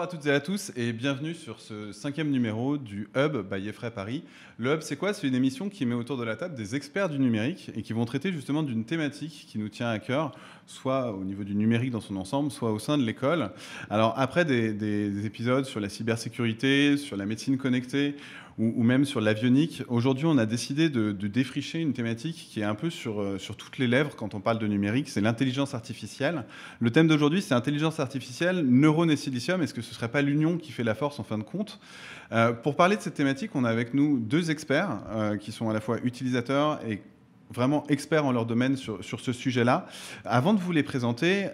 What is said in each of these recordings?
à toutes et à tous et bienvenue sur ce 5e numéro du Hub by Effray Paris. Le Hub, c'est quoi? C'est une émission qui met autour de la table des experts du numérique et qui vont traiter justement d'une thématique qui nous tient à cœur, soit au niveau du numérique dans son ensemble, soit au sein de l'école. Alors après des épisodes sur la cybersécurité, sur la médecine connectée, ou même sur l'avionique. Aujourd'hui, on a décidé de défricher une thématique qui est un peu sur toutes les lèvres quand on parle de numérique, c'est l'intelligence artificielle. Le thème d'aujourd'hui, c'est intelligence artificielle, neurones et silicium. Est-ce que ce ne serait pas l'union qui fait la force en fin de compte? Pour parler de cette thématique, on a avec nous deux experts qui sont à la fois utilisateurs et vraiment experts en leur domaine sur ce sujet-là. Avant de vous les présenter,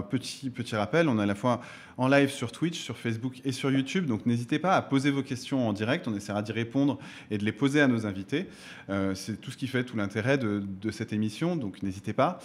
petit rappel, on est à la fois en live sur Twitch, sur Facebook et sur YouTube, donc n'hésitez pas à poser vos questions en direct, on essaiera d'y répondre et de les poser à nos invités. C'est tout ce qui fait tout l'intérêt de cette émission, donc n'hésitez pas.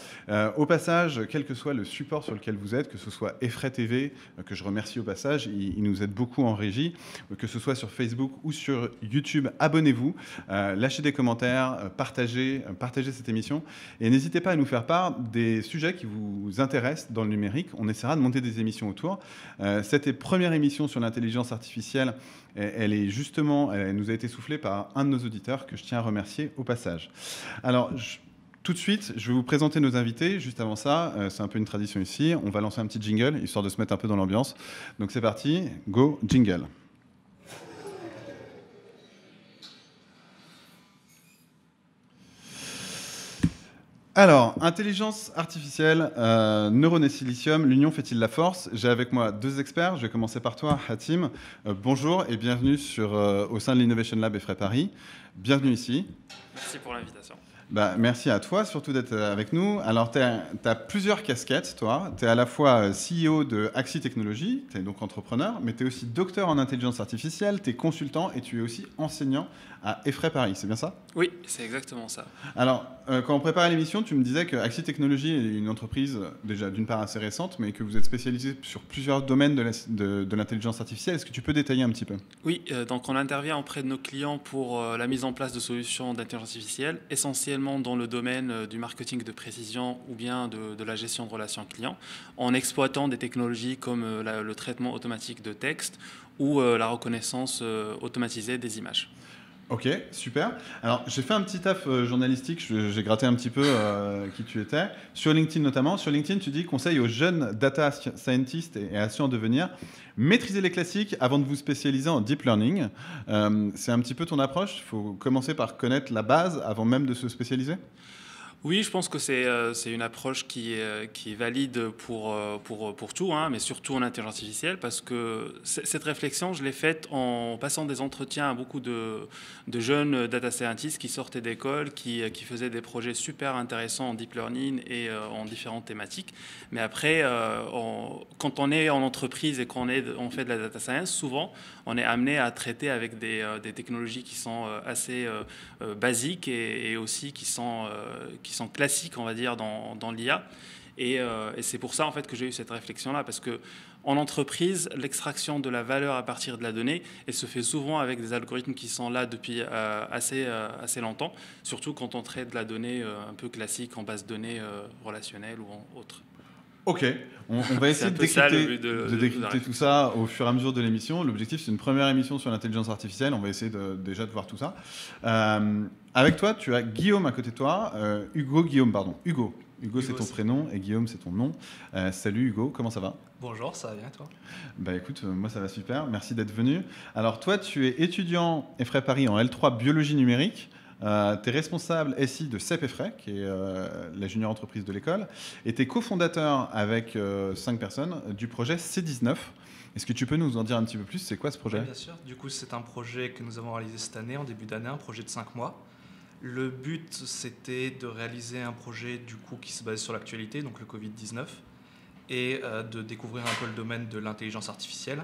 Au passage, quel que soit le support sur lequel vous êtes, que ce soit Effray TV, que je remercie au passage, il nous aide beaucoup en régie, que ce soit sur Facebook ou sur YouTube, abonnez-vous, lâchez des commentaires, partagez cette émission et n'hésitez pas à nous faire part des sujets qui vous intéressent dans le numérique. On essaiera de monter des émissions autour. Cette première émission sur l'intelligence artificielle, elle nous a été soufflée par un de nos auditeurs que je tiens à remercier au passage. Alors, tout de suite, je vais vous présenter nos invités. Juste avant ça, c'est un peu une tradition ici, on va lancer un petit jingle, histoire de se mettre un peu dans l'ambiance. Donc c'est parti, go, jingle. Alors, intelligence artificielle, neurones et silicium, l'union fait-il la force? J'ai avec moi deux experts. Je vais commencer par toi, Hatim. Bonjour et bienvenue au sein de l'Innovation Lab Effray Paris. Bienvenue ici. Merci pour l'invitation. Merci à toi, surtout d'être avec nous. Alors, tu as plusieurs casquettes, toi. Tu es à la fois CEO de Axi Technologies, tu es donc entrepreneur, mais tu es aussi docteur en intelligence artificielle, tu es consultant et tu es aussi enseignant à Effray Paris, c'est bien ça? Oui, c'est exactement ça. Alors, quand on préparait l'émission, tu me disais que Axi Technologies est une entreprise, déjà d'une part assez récente, mais que vous êtes spécialisé sur plusieurs domaines de l'intelligence artificielle. Est-ce que tu peux détailler un petit peu? Oui, donc on intervient auprès de nos clients pour la mise en place de solutions d'intelligence artificielle, essentiellement dans le domaine du marketing de précision ou bien de la gestion de relations clients, en exploitant des technologies comme le traitement automatique de texte ou la reconnaissance automatisée des images. Ok, super. Alors, j'ai fait un petit taf journalistique, j'ai gratté un petit peu qui tu étais, sur LinkedIn notamment. Sur LinkedIn, tu dis conseil aux jeunes data scientists et à ceux en devenir, maîtrisez les classiques avant de vous spécialiser en deep learning. C'est un petit peu ton approche? Il faut commencer par connaître la base avant même de se spécialiser? Oui, je pense que c'est une approche qui est valide pour tout, hein, mais surtout en intelligence artificielle, parce que cette réflexion, je l'ai faite en passant des entretiens à beaucoup de jeunes data scientists qui sortaient d'école, qui faisaient des projets super intéressants en deep learning et en différentes thématiques. Mais après, quand on est en entreprise et qu'on fait de la data science, souvent, on est amené à traiter avec des technologies qui sont assez basiques et aussi qui sont classiques, on va dire, dans l'IA. Et c'est pour ça, en fait, que j'ai eu cette réflexion-là, parce que en entreprise, l'extraction de la valeur à partir de la donnée, elle se fait souvent avec des algorithmes qui sont là depuis assez longtemps, surtout quand on traite de la donnée un peu classique en base de données relationnelle ou en autre. Ok, on va essayer de décrypter tout ça au fur et à mesure de l'émission. L'objectif, c'est une première émission sur l'intelligence artificielle. On va essayer déjà de voir tout ça. Avec toi, tu as Guillaume à côté de toi. Hugo, c'est ton prénom et Guillaume, c'est ton nom. Salut Hugo, comment ça va? Bonjour, ça va bien toi? Écoute, moi ça va super, merci d'être venu. Alors toi, tu es étudiant Effray Paris en L3 biologie numérique. Tu es responsable SI de CEP Effray, qui est la junior entreprise de l'école, et tu es cofondateur avec 5 personnes du projet C19. Est-ce que tu peux nous en dire un petit peu plus? C'est quoi ce projet? Oui, bien sûr. Du coup, c'est un projet que nous avons réalisé cette année, en début d'année, un projet de 5 mois. Le but, c'était de réaliser un projet du coup, qui se base sur l'actualité, donc le Covid-19, et de découvrir un peu le domaine de l'intelligence artificielle,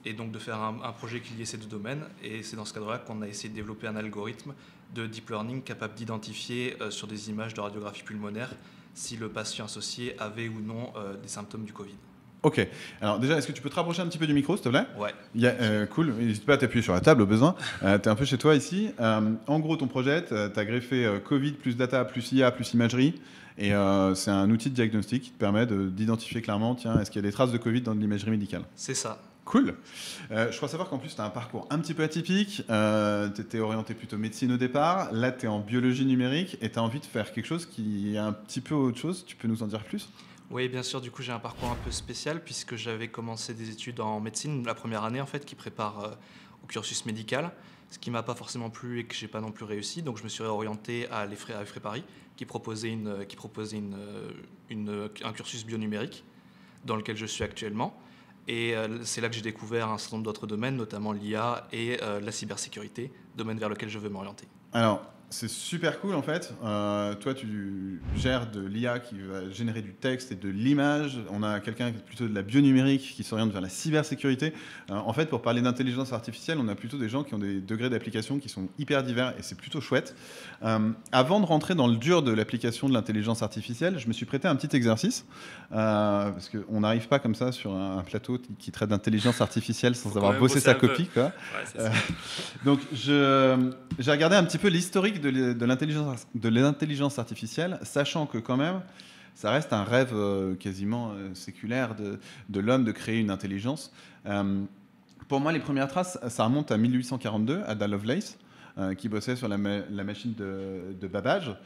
et donc de faire un projet qui liait ces deux domaines. Et c'est dans ce cadre-là qu'on a essayé de développer un algorithme de deep learning capable d'identifier sur des images de radiographie pulmonaire si le patient associé avait ou non des symptômes du Covid. Ok. Alors déjà, est-ce que tu peux te rapprocher un petit peu du micro, s'il te plaît? Ouais. Cool. N'hésite pas à t'appuyer sur la table au besoin. Tu es un peu chez toi ici. En gros, ton projet, tu as greffé Covid plus data plus IA plus imagerie. Et c'est un outil de diagnostic qui te permet d'identifier clairement, tiens, est-ce qu'il y a des traces de Covid dans de l'imagerie médicale? C'est ça. Cool. Je crois savoir qu'en plus, tu as un parcours un petit peu atypique. Tu étais orienté plutôt médecine au départ. Là, tu es en biologie numérique et tu as envie de faire quelque chose qui est un petit peu autre chose. Tu peux nous en dire plus ? Oui, bien sûr. Du coup, j'ai un parcours un peu spécial puisque j'avais commencé des études en médecine, la première année en fait, qui prépare au cursus médical, ce qui m'a pas forcément plu et que j'ai pas non plus réussi. Donc, je me suis réorienté à l'EFRE Paris, qui proposait un cursus bionumérique dans lequel je suis actuellement. Et c'est là que j'ai découvert un certain nombre d'autres domaines, notamment l'IA et la cybersécurité, domaine vers lequel je veux m'orienter. Alors, c'est super cool en fait. Toi, tu gères de l'IA qui va générer du texte et de l'image. On a quelqu'un qui est plutôt de la bionumérique qui s'oriente vers la cybersécurité. En fait, pour parler d'intelligence artificielle, on a plutôt des gens qui ont des degrés d'application qui sont hyper divers et c'est plutôt chouette. Avant de rentrer dans le dur de l'application de l'intelligence artificielle, je me suis prêté à un petit exercice parce qu'on n'arrive pas comme ça sur un plateau qui traite d'intelligence artificielle sans avoir bossé sa copie, quoi. Ouais, donc, j'ai regardé un petit peu l'historique de l'intelligence artificielle, sachant que quand même, ça reste un rêve quasiment séculaire de l'homme de créer une intelligence. Pour moi, les premières traces, ça remonte à 1842, Ada Lovelace, qui bossait sur la machine de Babbage,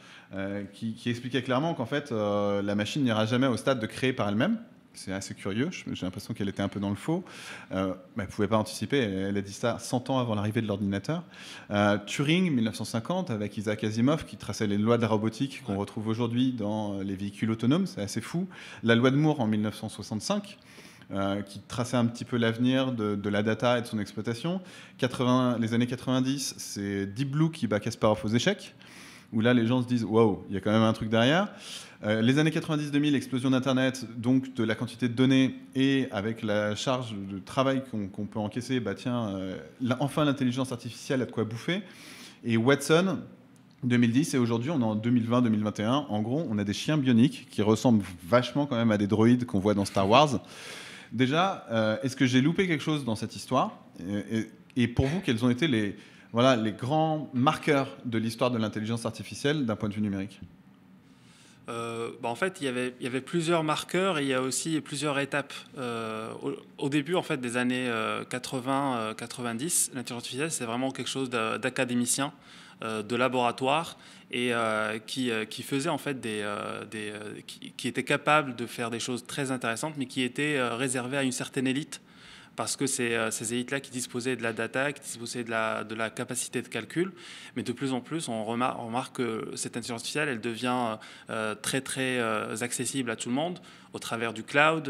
qui expliquait clairement qu'en fait, la machine n'ira jamais au stade de créer par elle-même. C'est assez curieux, j'ai l'impression qu'elle était un peu dans le faux. Elle ne pouvait pas anticiper, elle a dit ça 100 ans avant l'arrivée de l'ordinateur. Turing, 1950, avec Isaac Asimov, qui traçait les lois de la robotique qu'on retrouve aujourd'hui dans les véhicules autonomes, c'est assez fou. La loi de Moore en 1965, qui traçait un petit peu l'avenir de la data et de son exploitation. Les années 90, c'est Deep Blue qui bat Kasparov aux échecs, où là les gens se disent « Waouh, il y a quand même un truc derrière ». Les années 90-2000, explosion d'Internet, donc de la quantité de données, et avec la charge de travail qu'on peut encaisser, bah tiens, enfin l'intelligence artificielle a de quoi bouffer. Et Watson, 2010, et aujourd'hui on est en 2020-2021. En gros, on a des chiens bioniques qui ressemblent vachement quand même à des droïdes qu'on voit dans Star Wars. Déjà, est-ce que j'ai loupé quelque chose dans cette histoire ? Et pour vous, quels ont été les grands marqueurs de l'histoire de l'intelligence artificielle d'un point de vue numérique ? En fait, il y avait plusieurs marqueurs et il y a aussi plusieurs étapes. Au début, en fait, des années 80-90, l'intelligence artificielle, c'est vraiment quelque chose d'académicien, de laboratoire, et qui faisait en fait qui était capable de faire des choses très intéressantes, mais qui étaient réservées à une certaine élite. Parce que c'est ces élites-là qui disposaient de la data, qui disposaient de la capacité de calcul. Mais de plus en plus, on remarque que cette intelligence artificielle, elle devient très, très accessible à tout le monde au travers du cloud.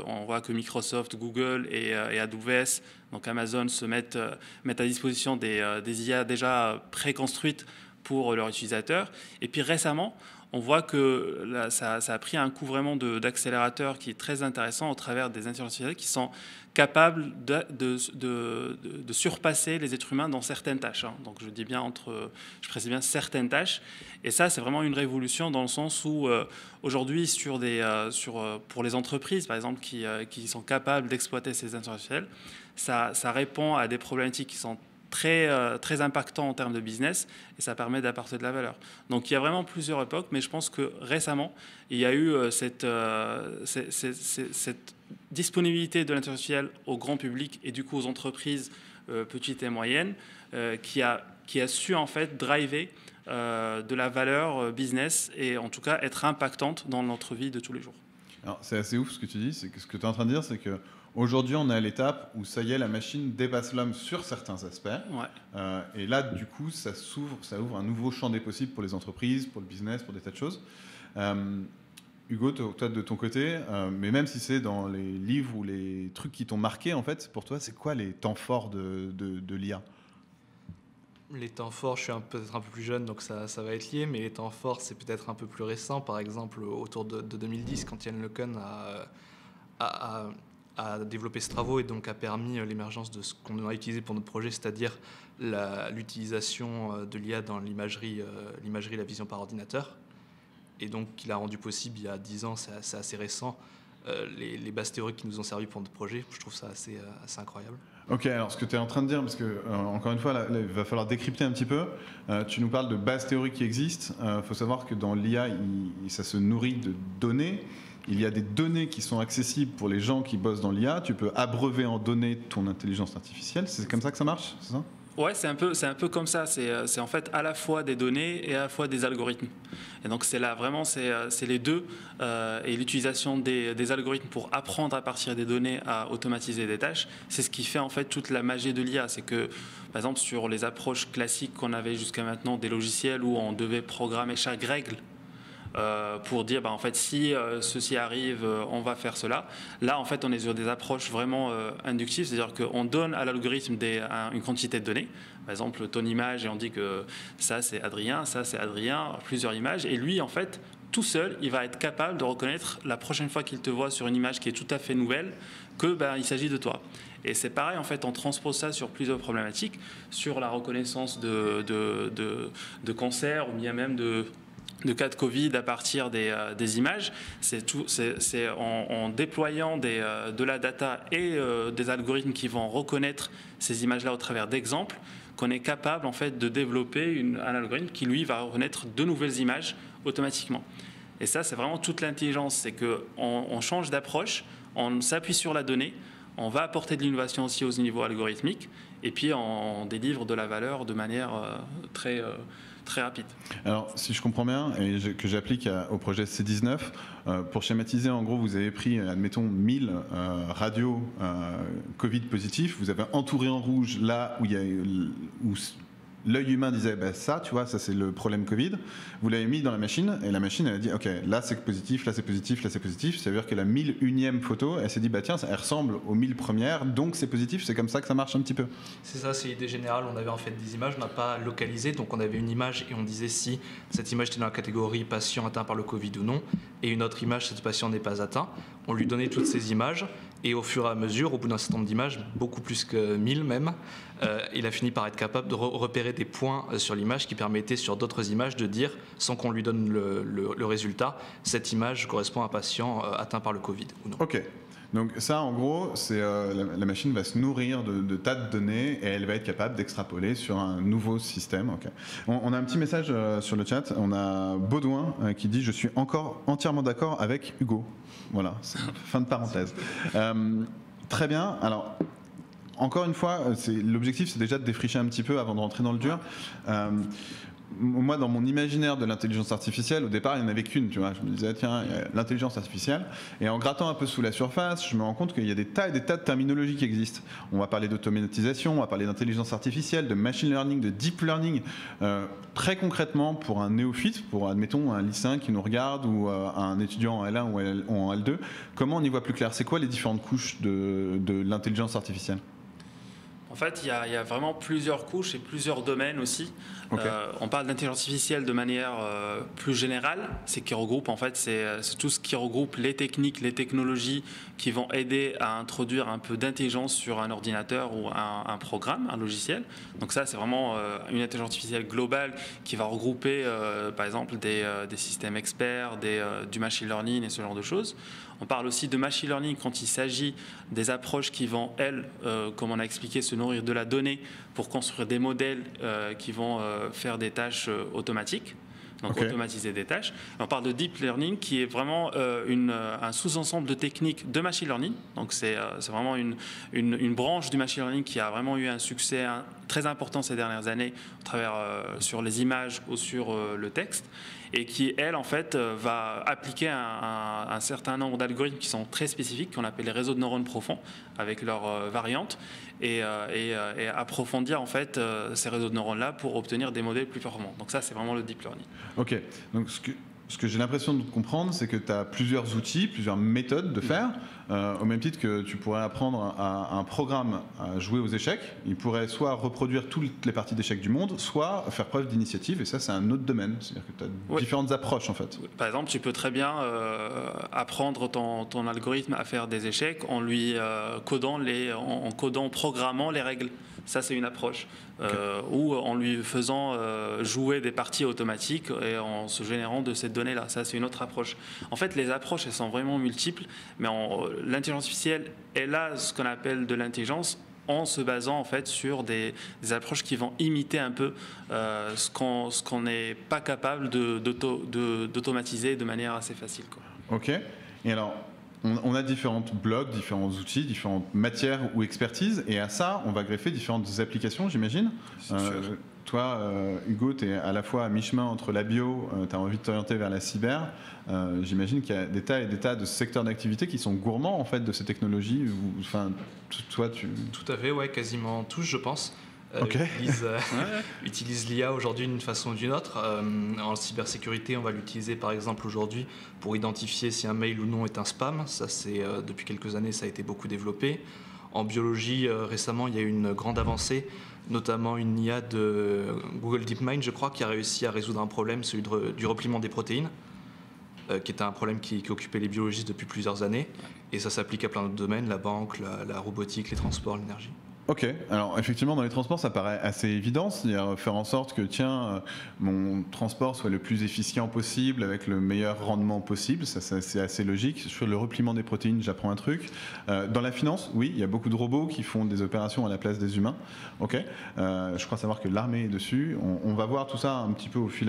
On voit que Microsoft, Google et AWS, donc Amazon, se mettent à disposition des IA déjà préconstruites pour leurs utilisateurs. Et puis récemment, on voit que là, ça a pris un coup vraiment d'accélérateur qui est très intéressant au travers des intelligences artificielles qui sont capables de surpasser les êtres humains dans certaines tâches. Donc je précise bien certaines tâches. Et ça, c'est vraiment une révolution dans le sens où aujourd'hui, pour les entreprises, par exemple, qui sont capables d'exploiter ces intelligences artificielles, ça répond à des problématiques qui sont très impactant en termes de business et ça permet d'apporter de la valeur. Donc il y a vraiment plusieurs époques, mais je pense que récemment, il y a eu cette disponibilité de l'intelligence artificielle au grand public et du coup aux entreprises petites et moyennes qui a su en fait driver de la valeur business et en tout cas être impactante dans notre vie de tous les jours. Alors c'est assez ouf ce que tu dis, c'est que ce que tu es en train de dire, c'est que aujourd'hui, on est à l'étape où, ça y est, la machine dépasse l'homme sur certains aspects. Ouais. Et là, du coup, ça ouvre un nouveau champ des possibles pour les entreprises, pour le business, pour des tas de choses. Hugo, toi, de ton côté, mais même si c'est dans les livres ou les trucs qui t'ont marqué, en fait, pour toi, c'est quoi les temps forts de l'IA ? Les temps forts, je suis peut-être un peu plus jeune, donc ça va être lié, mais les temps forts, c'est peut-être un peu plus récent. Par exemple, autour de 2010, quand Yann LeCun a développé ce travaux et donc a permis l'émergence de ce qu'on a utilisé pour notre projet, c'est-à-dire l'utilisation de l'IA dans l'imagerie, la vision par ordinateur. Et donc, qu'il a rendu possible il y a 10 ans, c'est assez récent, les bases théoriques qui nous ont servi pour notre projet. Je trouve ça assez incroyable. Ok, alors ce que tu es en train de dire, parce que, encore une fois, là, il va falloir décrypter un petit peu. Tu nous parles de bases théoriques qui existent. Il faut savoir que dans l'IA, ça se nourrit de données. il y a des données qui sont accessibles pour les gens qui bossent dans l'IA. Tu peux abreuver en données ton intelligence artificielle. C'est comme ça que ça marche, c'est ça ? Ouais, c'est un peu comme ça. C'est en fait à la fois des données et à la fois des algorithmes. Et donc c'est là vraiment c'est les deux et l'utilisation des algorithmes pour apprendre à partir des données à automatiser des tâches, c'est ce qui fait en fait toute la magie de l'IA. C'est que par exemple sur les approches classiques qu'on avait jusqu'à maintenant des logiciels où on devait programmer chaque règle. Pour dire en fait si ceci arrive on va faire cela. Là en fait on est sur des approches vraiment inductives, c'est-à-dire qu'on donne à l'algorithme une quantité de données, par exemple ton image, et on dit que ça c'est Adrien, plusieurs images, et lui en fait tout seul il va être capable de reconnaître la prochaine fois qu'il te voit sur une image qui est tout à fait nouvelle que il s'agit de toi. Et c'est pareil, en fait, on transpose ça sur plusieurs problématiques, sur la reconnaissance de cancers ou bien même de cas de Covid à partir des images. C'est en déployant de la data et des algorithmes qui vont reconnaître ces images-là au travers d'exemples qu'on est capable en fait de développer un algorithme qui lui va reconnaître de nouvelles images automatiquement. Et ça, c'est vraiment toute l'intelligence, c'est qu'on change d'approche, on s'appuie sur la donnée, on va apporter de l'innovation aussi aux niveaux algorithmiques, et puis on délivre de la valeur de manière très rapide. Alors, si je comprends bien, et que j'applique au projet C19, pour schématiser, en gros, vous avez pris, admettons, 1000 radios Covid positifs, vous avez entouré en rouge là où l'œil humain disait ça, tu vois, ça c'est le problème Covid. Vous l'avez mis dans la machine et la machine elle a dit ok, là c'est positif, là c'est positif, là c'est positif. Ça veut dire que la 1001e photo, elle s'est dit tiens, elle ressemble aux 1000 premières, donc c'est positif. C'est comme ça que ça marche un petit peu. C'est ça, c'est l'idée générale. On avait en fait des images, on n'a pas localisé, donc on avait une image et on disait si cette image était dans la catégorie patient atteint par le Covid ou non, et une autre image, ce patient n'est pas atteint. On lui donnait toutes ces images. Et au fur et à mesure, au bout d'un certain nombre d'images, beaucoup plus que 1000 même, il a fini par être capable de repérer des points sur l'image qui permettaient sur d'autres images de dire, sans qu'on lui donne le résultat, cette image correspond à un patient atteint par le Covid ou non. Ok. Donc ça, en gros, la machine va se nourrir de tas de données et elle va être capable d'extrapoler sur un nouveau système. Okay. On a un petit message sur le chat. On a Baudouin qui dit « Je suis encore entièrement d'accord avec Hugo ». Voilà, fin de parenthèse. Très bien. Alors, encore une fois, l'objectif, c'est déjà de défricher un petit peu avant de rentrer dans le dur. Moi, dans mon imaginaire de l'intelligence artificielle, au départ, il n'y en avait qu'une, tu vois. Je me disais, tiens, l'intelligence artificielle. Et en grattant un peu sous la surface, je me rends compte qu'il y a des tas et des tas de terminologies qui existent. On va parler d'automatisation, on va parler d'intelligence artificielle, de machine learning, de deep learning. Très concrètement, pour un néophyte, pour, admettons, un lycéen qui nous regarde ou un étudiant en L1 ou en L2, comment on y voit plus clair? C'est quoi les différentes couches de l'intelligence artificielle? En fait, il y a vraiment plusieurs couches et plusieurs domaines aussi. Okay. On parle d'intelligence artificielle de manière plus générale, c'est qui regroupe en fait, c'est tout ce qui regroupe les techniques, les technologies qui vont aider à introduire un peu d'intelligence sur un ordinateur ou un programme, un logiciel. Donc ça, c'est vraiment une intelligence artificielle globale qui va regrouper, par exemple, des systèmes experts, du machine learning et ce genre de choses. On parle aussi de machine learning quand il s'agit des approches qui vont, comme on a expliqué, se nourrir de la donnée pour construire des modèles qui vont faire des tâches automatiques, donc okay. Automatiser des tâches. On parle de deep learning qui est vraiment un sous-ensemble de techniques de machine learning. Donc c'est vraiment une branche du machine learning qui a vraiment eu un succès très important ces dernières années à travers sur les images ou sur le texte, et qui, elle, en fait, va appliquer un certain nombre d'algorithmes qui sont très spécifiques, qu'on appelle les réseaux de neurones profonds, avec leurs variantes, et approfondir, en fait, ces réseaux de neurones-là pour obtenir des modèles plus performants. Donc ça, c'est vraiment le deep learning. Ok, donc ce que j'ai l'impression de comprendre, c'est que tu as plusieurs outils, plusieurs méthodes de faire, au même titre que tu pourrais apprendre à un programme à jouer aux échecs. Il pourrait soit reproduire toutes les parties d'échecs du monde, soit faire preuve d'initiative, et ça, c'est un autre domaine. C'est-à-dire que tu as différentes approches, en fait. Par exemple, tu peux très bien apprendre ton algorithme à faire des échecs en lui programmant les règles. Ça, c'est une approche. Okay. Ou en lui faisant jouer des parties automatiques et en se générant de cette donnée-là. Ça, c'est une autre approche. En fait, les approches, elles sont vraiment multiples, mais l'intelligence artificielle est là ce qu'on appelle de l'intelligence en se basant en fait sur des approches qui vont imiter un peu ce qu'on n'est pas capable d'automatiser de manière assez facile, quoi. Ok. Et alors, on a différents blocs, différents outils, différentes matières ou expertises, et à ça, on va greffer différentes applications, j'imagine. Toi, Hugo, tu es à la fois à mi-chemin entre la bio, tu as envie de t'orienter vers la cyber. J'imagine qu'il y a des tas et des tas de secteurs d'activité qui sont gourmands en fait, de ces technologies. Enfin, toi, Tout à fait, ouais, quasiment tous, je pense. Okay. Utilise l'IA aujourd'hui d'une façon ou d'une autre. En cybersécurité, on va l'utiliser par exemple aujourd'hui pour identifier si un mail ou non est un spam. Ça, c'est depuis quelques années, ça a été beaucoup développé. En biologie, récemment, il y a eu une grande avancée, notamment une IA de Google DeepMind, je crois, qui a réussi à résoudre un problème, celui du repliement des protéines, qui était un problème qui occupait les biologistes depuis plusieurs années. Et ça s'applique à plein d'autres domaines, la banque, la robotique, les transports, l'énergie. Ok, alors effectivement dans les transports ça paraît assez évident, c'est-à-dire faire en sorte que mon transport soit le plus efficient possible avec le meilleur rendement possible, ça c'est assez logique. Sur le repliement des protéines j'apprends un truc. Dans la finance, oui, il y a beaucoup de robots qui font des opérations à la place des humains. Ok, je crois savoir que l'armée est dessus, on va voir tout ça un petit peu au fil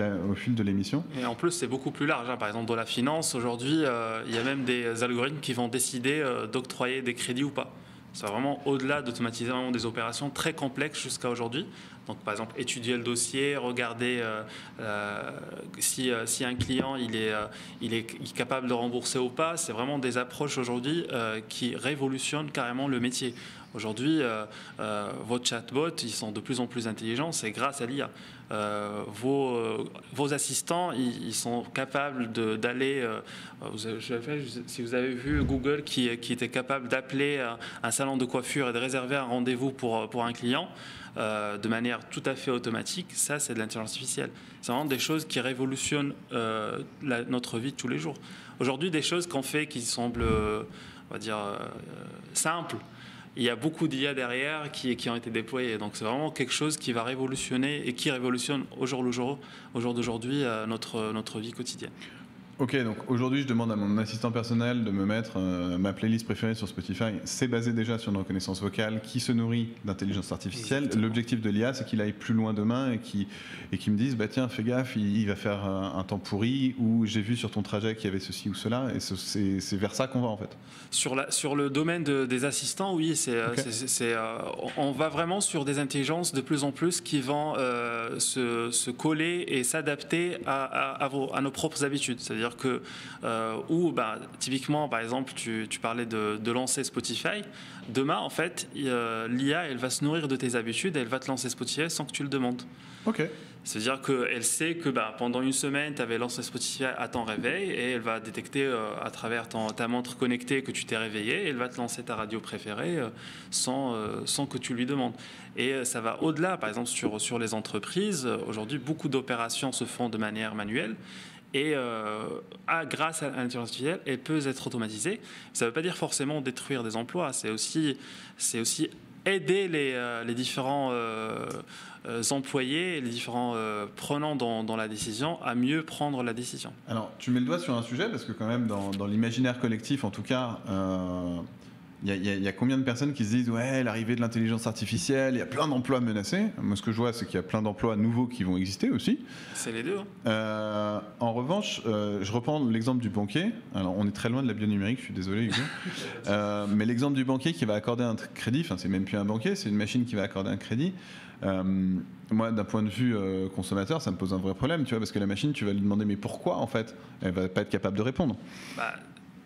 de l'émission. Et en plus c'est beaucoup plus large, hein. Par exemple dans la finance aujourd'hui il y a même des algorithmes qui vont décider d'octroyer des crédits ou pas. C'est vraiment au-delà d'automatiser vraiment des opérations très complexes jusqu'à aujourd'hui. Donc, par exemple, étudier le dossier, regarder si un client il est capable de rembourser ou pas. C'est vraiment des approches aujourd'hui qui révolutionnent carrément le métier. Aujourd'hui, vos chatbots, ils sont de plus en plus intelligents, c'est grâce à l'IA. Vos assistants, ils sont capables d'aller... si vous avez vu Google qui était capable d'appeler un salon de coiffure et de réserver un rendez-vous pour un client de manière tout à fait automatique, ça c'est de l'intelligence artificielle. C'est vraiment des choses qui révolutionnent notre vie de tous les jours. Aujourd'hui, des choses qu'on fait qui semblent, on va dire, simples, il y a beaucoup d'IA derrière qui ont été déployées. Donc c'est vraiment quelque chose qui va révolutionner et qui révolutionne au jour d'aujourd'hui notre vie quotidienne. Ok, donc aujourd'hui je demande à mon assistant personnel de me mettre ma playlist préférée sur Spotify. C'est basé déjà sur une reconnaissance vocale qui se nourrit d'intelligence artificielle. Exactement. L'objectif de l'IA, c'est qu'il aille plus loin demain et qu'il me dise bah tiens, fais gaffe, il va faire un temps pourri, ou j'ai vu sur ton trajet qu'il y avait ceci ou cela. Et c'est vers ça qu'on va en fait. Sur le domaine des assistants, oui, on va vraiment sur des intelligences de plus en plus qui vont se coller et s'adapter à nos propres habitudes. C'est-à-dire que, typiquement, par exemple, tu parlais de lancer Spotify. Demain, en fait, l'IA, elle va se nourrir de tes habitudes et elle va te lancer Spotify sans que tu le demandes. Ok. C'est-à-dire qu'elle sait que pendant une semaine, tu avais lancé Spotify à ton réveil et elle va détecter à travers ta montre connectée que tu t'es réveillé et elle va te lancer ta radio préférée sans que tu lui demandes. Et ça va au-delà, par exemple, sur les entreprises. Aujourd'hui, beaucoup d'opérations se font de manière manuelle. Et grâce à l'intelligence artificielle, elle peut être automatisée. Ça ne veut pas dire forcément détruire des emplois, c'est aussi aider les différents employés, les différents prenants dans la décision à mieux prendre la décision. Alors, tu mets le doigt sur un sujet, parce que quand même, dans l'imaginaire collectif, en tout cas, il y a combien de personnes qui se disent ouais, l'arrivée de l'intelligence artificielle, il y a plein d'emplois menacés. Moi, ce que je vois, c'est qu'il y a plein d'emplois nouveaux qui vont exister aussi. C'est les deux. En revanche, je reprends l'exemple du banquier. Alors, on est très loin de la bionumérique, je suis désolé, Hugo. Mais l'exemple du banquier qui va accorder un crédit, enfin, c'est même plus un banquier, c'est une machine qui va accorder un crédit. Moi, d'un point de vue consommateur, ça me pose un vrai problème, tu vois, parce que la machine, tu vas lui demander mais pourquoi, en fait, elle va pas être capable de répondre.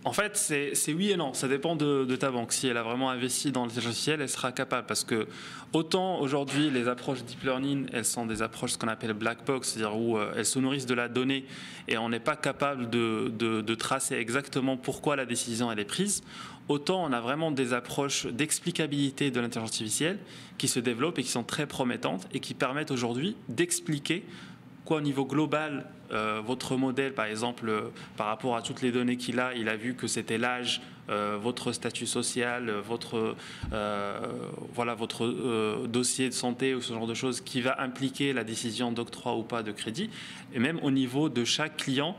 En fait, c'est oui et non. Ça dépend de ta banque. Si elle a vraiment investi dans l'intelligence artificielle, elle sera capable. Parce que autant aujourd'hui, les approches deep learning, elles sont des approches ce qu'on appelle black box, c'est-à-dire où elles se nourrissent de la donnée et on n'est pas capable de tracer exactement pourquoi la décision elle est prise. Autant on a vraiment des approches d'explicabilité de l'intelligence artificielle qui se développent et qui sont très promettantes et qui permettent aujourd'hui d'expliquer au niveau global, votre modèle, par exemple, par rapport à toutes les données qu'il a, il a vu que c'était l'âge, votre statut social, votre dossier de santé ou ce genre de choses qui va impliquer la décision d'octroi ou pas de crédit. Et même au niveau de chaque client,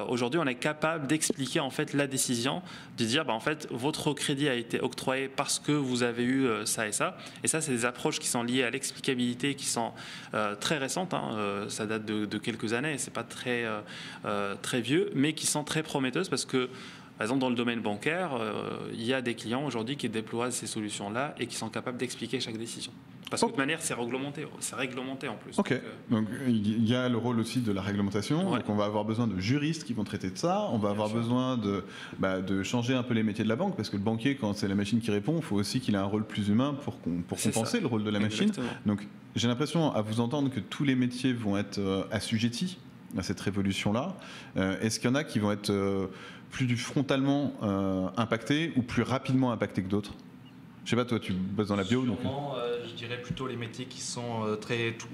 aujourd'hui, on est capable d'expliquer en fait la décision, de dire en fait votre crédit a été octroyé parce que vous avez eu ça et ça. Et ça, c'est des approches qui sont liées à l'explicabilité, qui sont très récentes. Ça date de quelques années, c'est pas très vieux, mais qui sont très prometteuses parce que Par exemple, dans le domaine bancaire, il y a des clients aujourd'hui qui déploient ces solutions-là et qui sont capables d'expliquer chaque décision. Parce que de toute manière, c'est réglementé en plus. Ok, donc il y a le rôle aussi de la réglementation, Ouais. donc on va avoir besoin de juristes qui vont traiter de ça, on va avoir besoin de changer un peu les métiers de la banque, parce que le banquier, quand c'est la machine qui répond, il faut aussi qu'il ait un rôle plus humain pour compenser le rôle de la machine. Exactement. Donc j'ai l'impression, à vous entendre, que tous les métiers vont être assujettis à cette révolution-là. Est-ce qu'il y en a qui vont être plus frontalement impactés ou plus rapidement impactés que d'autres ? Je sais pas, toi tu bosses dans la bio, donc... Je dirais plutôt les métiers qui sont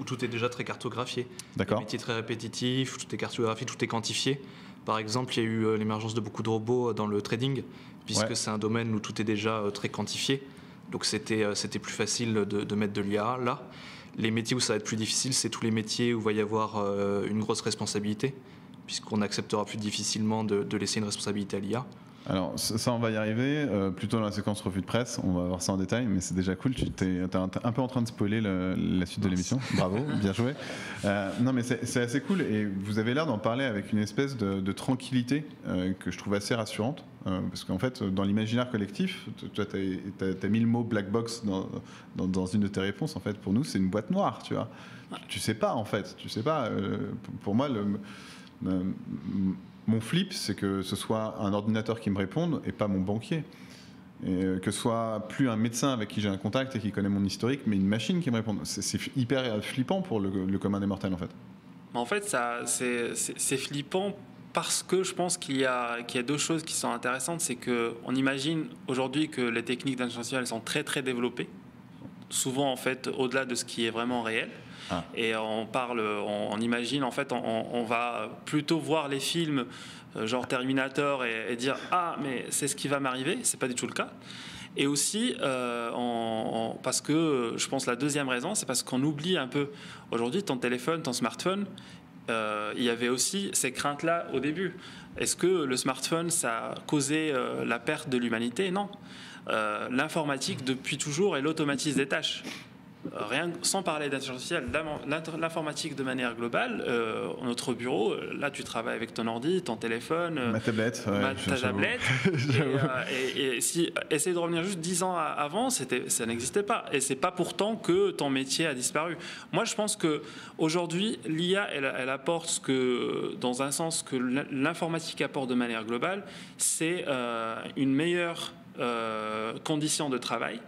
où tout est déjà très cartographié. D'accord. Les métiers très répétitifs, tout est cartographié, tout est quantifié. Par exemple, il y a eu l'émergence de beaucoup de robots dans le trading, puisque c'est un domaine où tout est déjà très quantifié. Donc c'était plus facile de mettre de l'IA là. Les métiers où ça va être plus difficile, c'est tous les métiers où il va y avoir une grosse responsabilité, puisqu'on acceptera plus difficilement de laisser une responsabilité à l'IA. Alors ça on va y arriver, plutôt dans la séquence revue de presse, on va voir ça en détail, mais c'est déjà cool, tu es un peu en train de spoiler la suite de l'émission, bravo, bien joué. Non mais c'est assez cool et vous avez l'air d'en parler avec une espèce de tranquillité que je trouve assez rassurante, parce qu'en fait dans l'imaginaire collectif, toi t'as mis le mot black box dans une de tes réponses, en fait pour nous c'est une boîte noire, tu vois. Tu sais pas en fait, tu sais pas, pour moi mon flip, c'est que ce soit un ordinateur qui me réponde et pas mon banquier. Et que ce soit plus un médecin avec qui j'ai un contact et qui connaît mon historique, mais une machine qui me réponde. C'est hyper flippant pour le commun des mortels, en fait. En fait, c'est flippant parce que je pense qu'il y a deux choses qui sont intéressantes. C'est qu'on imagine aujourd'hui que les techniques d'intelligence artificielle sont très très développées, souvent en fait au-delà de ce qui est vraiment réel. Et on imagine, en fait, on va plutôt voir les films genre Terminator et dire « Ah, mais c'est ce qui va m'arriver », c'est pas du tout le cas. Et aussi, parce que je pense la deuxième raison, c'est parce qu'on oublie un peu, aujourd'hui, ton téléphone, ton smartphone, il y avait aussi ces craintes-là au début. Est-ce que le smartphone, ça a causé la perte de l'humanité ? Non. L'informatique, depuis toujours, elle automatise des tâches. Rien, sans parler d'intelligence artificielle, l'informatique de manière globale, notre bureau, là tu travailles avec ton ordi, ton téléphone, ma tablette, ta tablette. et si essayer de revenir juste 10 ans avant, ça n'existait pas. Et c'est pas pourtant que ton métier a disparu. Moi, je pense que aujourd'hui, l'IA, elle apporte ce que, dans un sens que l'informatique apporte de manière globale, c'est une meilleure condition de travail.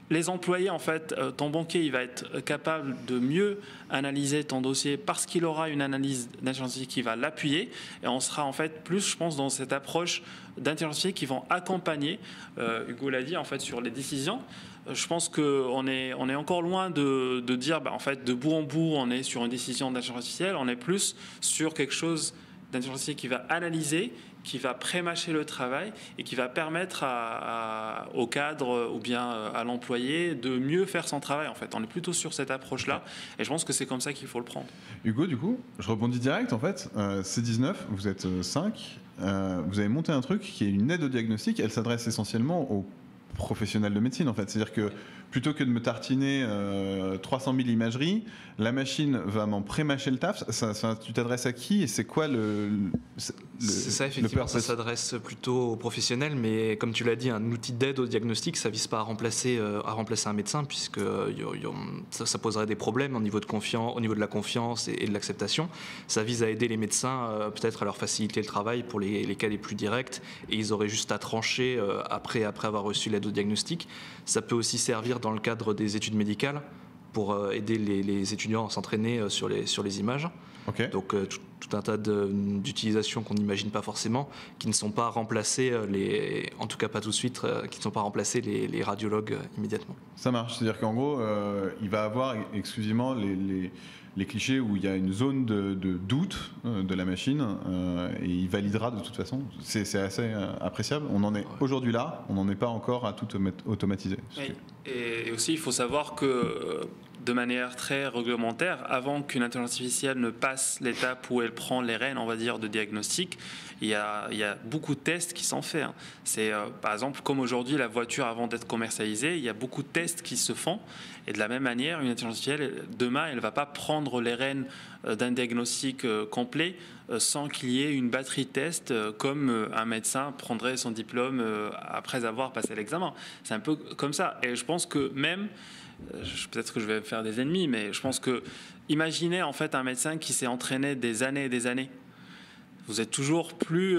Les employés, en fait, ton banquier, il va être capable de mieux analyser ton dossier parce qu'il aura une analyse d'intelligence artificielle qui va l'appuyer. Et on sera en fait plus, je pense, dans cette approche d'intelligence artificielle qui vont accompagner, Hugo l'a dit, en fait, sur les décisions. Je pense qu'on est encore loin de dire, en fait, de bout en bout, on est sur une décision d'intelligence artificielle. On est plus sur quelque chose d'intelligence artificielle qui va analyser, qui va pré-mâcher le travail et qui va permettre au cadre ou bien à l'employé de mieux faire son travail. En fait, on est plutôt sur cette approche-là et je pense que c'est comme ça qu'il faut le prendre. Hugo, du coup, je rebondis direct. En fait, C19, vous êtes 5. Vous avez monté un truc qui est une aide au diagnostic. Elle s'adresse essentiellement aux professionnels de médecine, en fait. C'est-à-dire que plutôt que de me tartiner 300 000 imageries, la machine va m'en pré-mâcher le taf. Tu t'adresses à qui et c'est quoi c'est ça, effectivement, ça s'adresse plutôt aux professionnels, mais comme tu l'as dit, un outil d'aide au diagnostic, ça ne vise pas à remplacer un médecin, puisque ça poserait des problèmes au niveau de la confiance et de l'acceptation. Ça vise à aider les médecins, peut-être à leur faciliter le travail pour les cas les plus directs, et ils auraient juste à trancher après avoir reçu l'aide au diagnostic. Ça peut aussi servir dans le cadre des études médicales pour aider les étudiants à s'entraîner sur les images. Okay. Donc tout un tas d'utilisations qu'on n'imagine pas forcément, qui ne sont pas remplacées, en tout cas pas tout de suite, qui ne sont pas remplacées les radiologues immédiatement. Ça marche, c'est-à-dire qu'en gros, il va avoir exclusivement les clichés où il y a une zone de doute de la machine et il validera de toute façon. C'est assez appréciable. On en est aujourd'hui là, on n'en est pas encore à tout automatiser. Oui. Et aussi, il faut savoir que de manière très réglementaire, avant qu'une intelligence artificielle ne passe l'étape où elle prend les rênes, on va dire, de diagnostic, il y a beaucoup de tests qui sont faits. C'est, par exemple, comme aujourd'hui, la voiture, avant d'être commercialisée, il y a beaucoup de tests qui se font. Et de la même manière, une intelligence artificielle, demain, elle ne va pas prendre les rênes d'un diagnostic complet sans qu'il y ait une batterie de tests comme un médecin prendrait son diplôme après avoir passé l'examen. C'est un peu comme ça. Et je pense que même, peut-être que je vais faire des ennemis, mais je pense que, imaginez en fait un médecin qui s'est entraîné des années et des années. Vous êtes toujours plus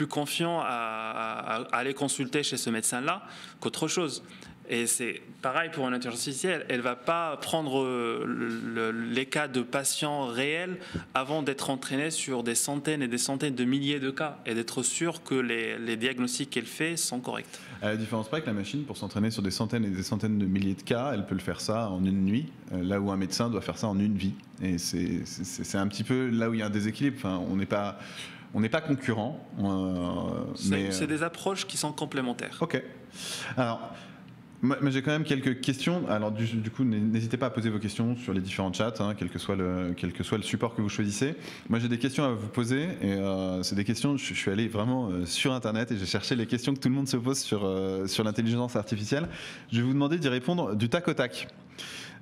confiant à aller consulter chez ce médecin-là qu'autre chose. Et c'est pareil pour une intelligence artificielle. Elle ne va pas prendre les cas de patients réels avant d'être entraînée sur des centaines et des centaines de milliers de cas et d'être sûr que les diagnostics qu'elle fait sont corrects. À la différence près que la machine, pour s'entraîner sur des centaines et des centaines de milliers de cas, elle peut le faire ça en une nuit, là où un médecin doit faire ça en une vie. Et c'est un petit peu là où il y a un déséquilibre. Enfin, on n'est pas concurrents. C'est des approches qui sont complémentaires. Ok. Alors, moi, j'ai quand même quelques questions. Alors, du coup, n'hésitez pas à poser vos questions sur les différents chats, quel que soit le support que vous choisissez. Moi, j'ai des questions à vous poser. Et c'est des questions, je suis allé vraiment sur Internet et j'ai cherché les questions que tout le monde se pose sur l'intelligence artificielle. Je vais vous demander d'y répondre du tac au tac.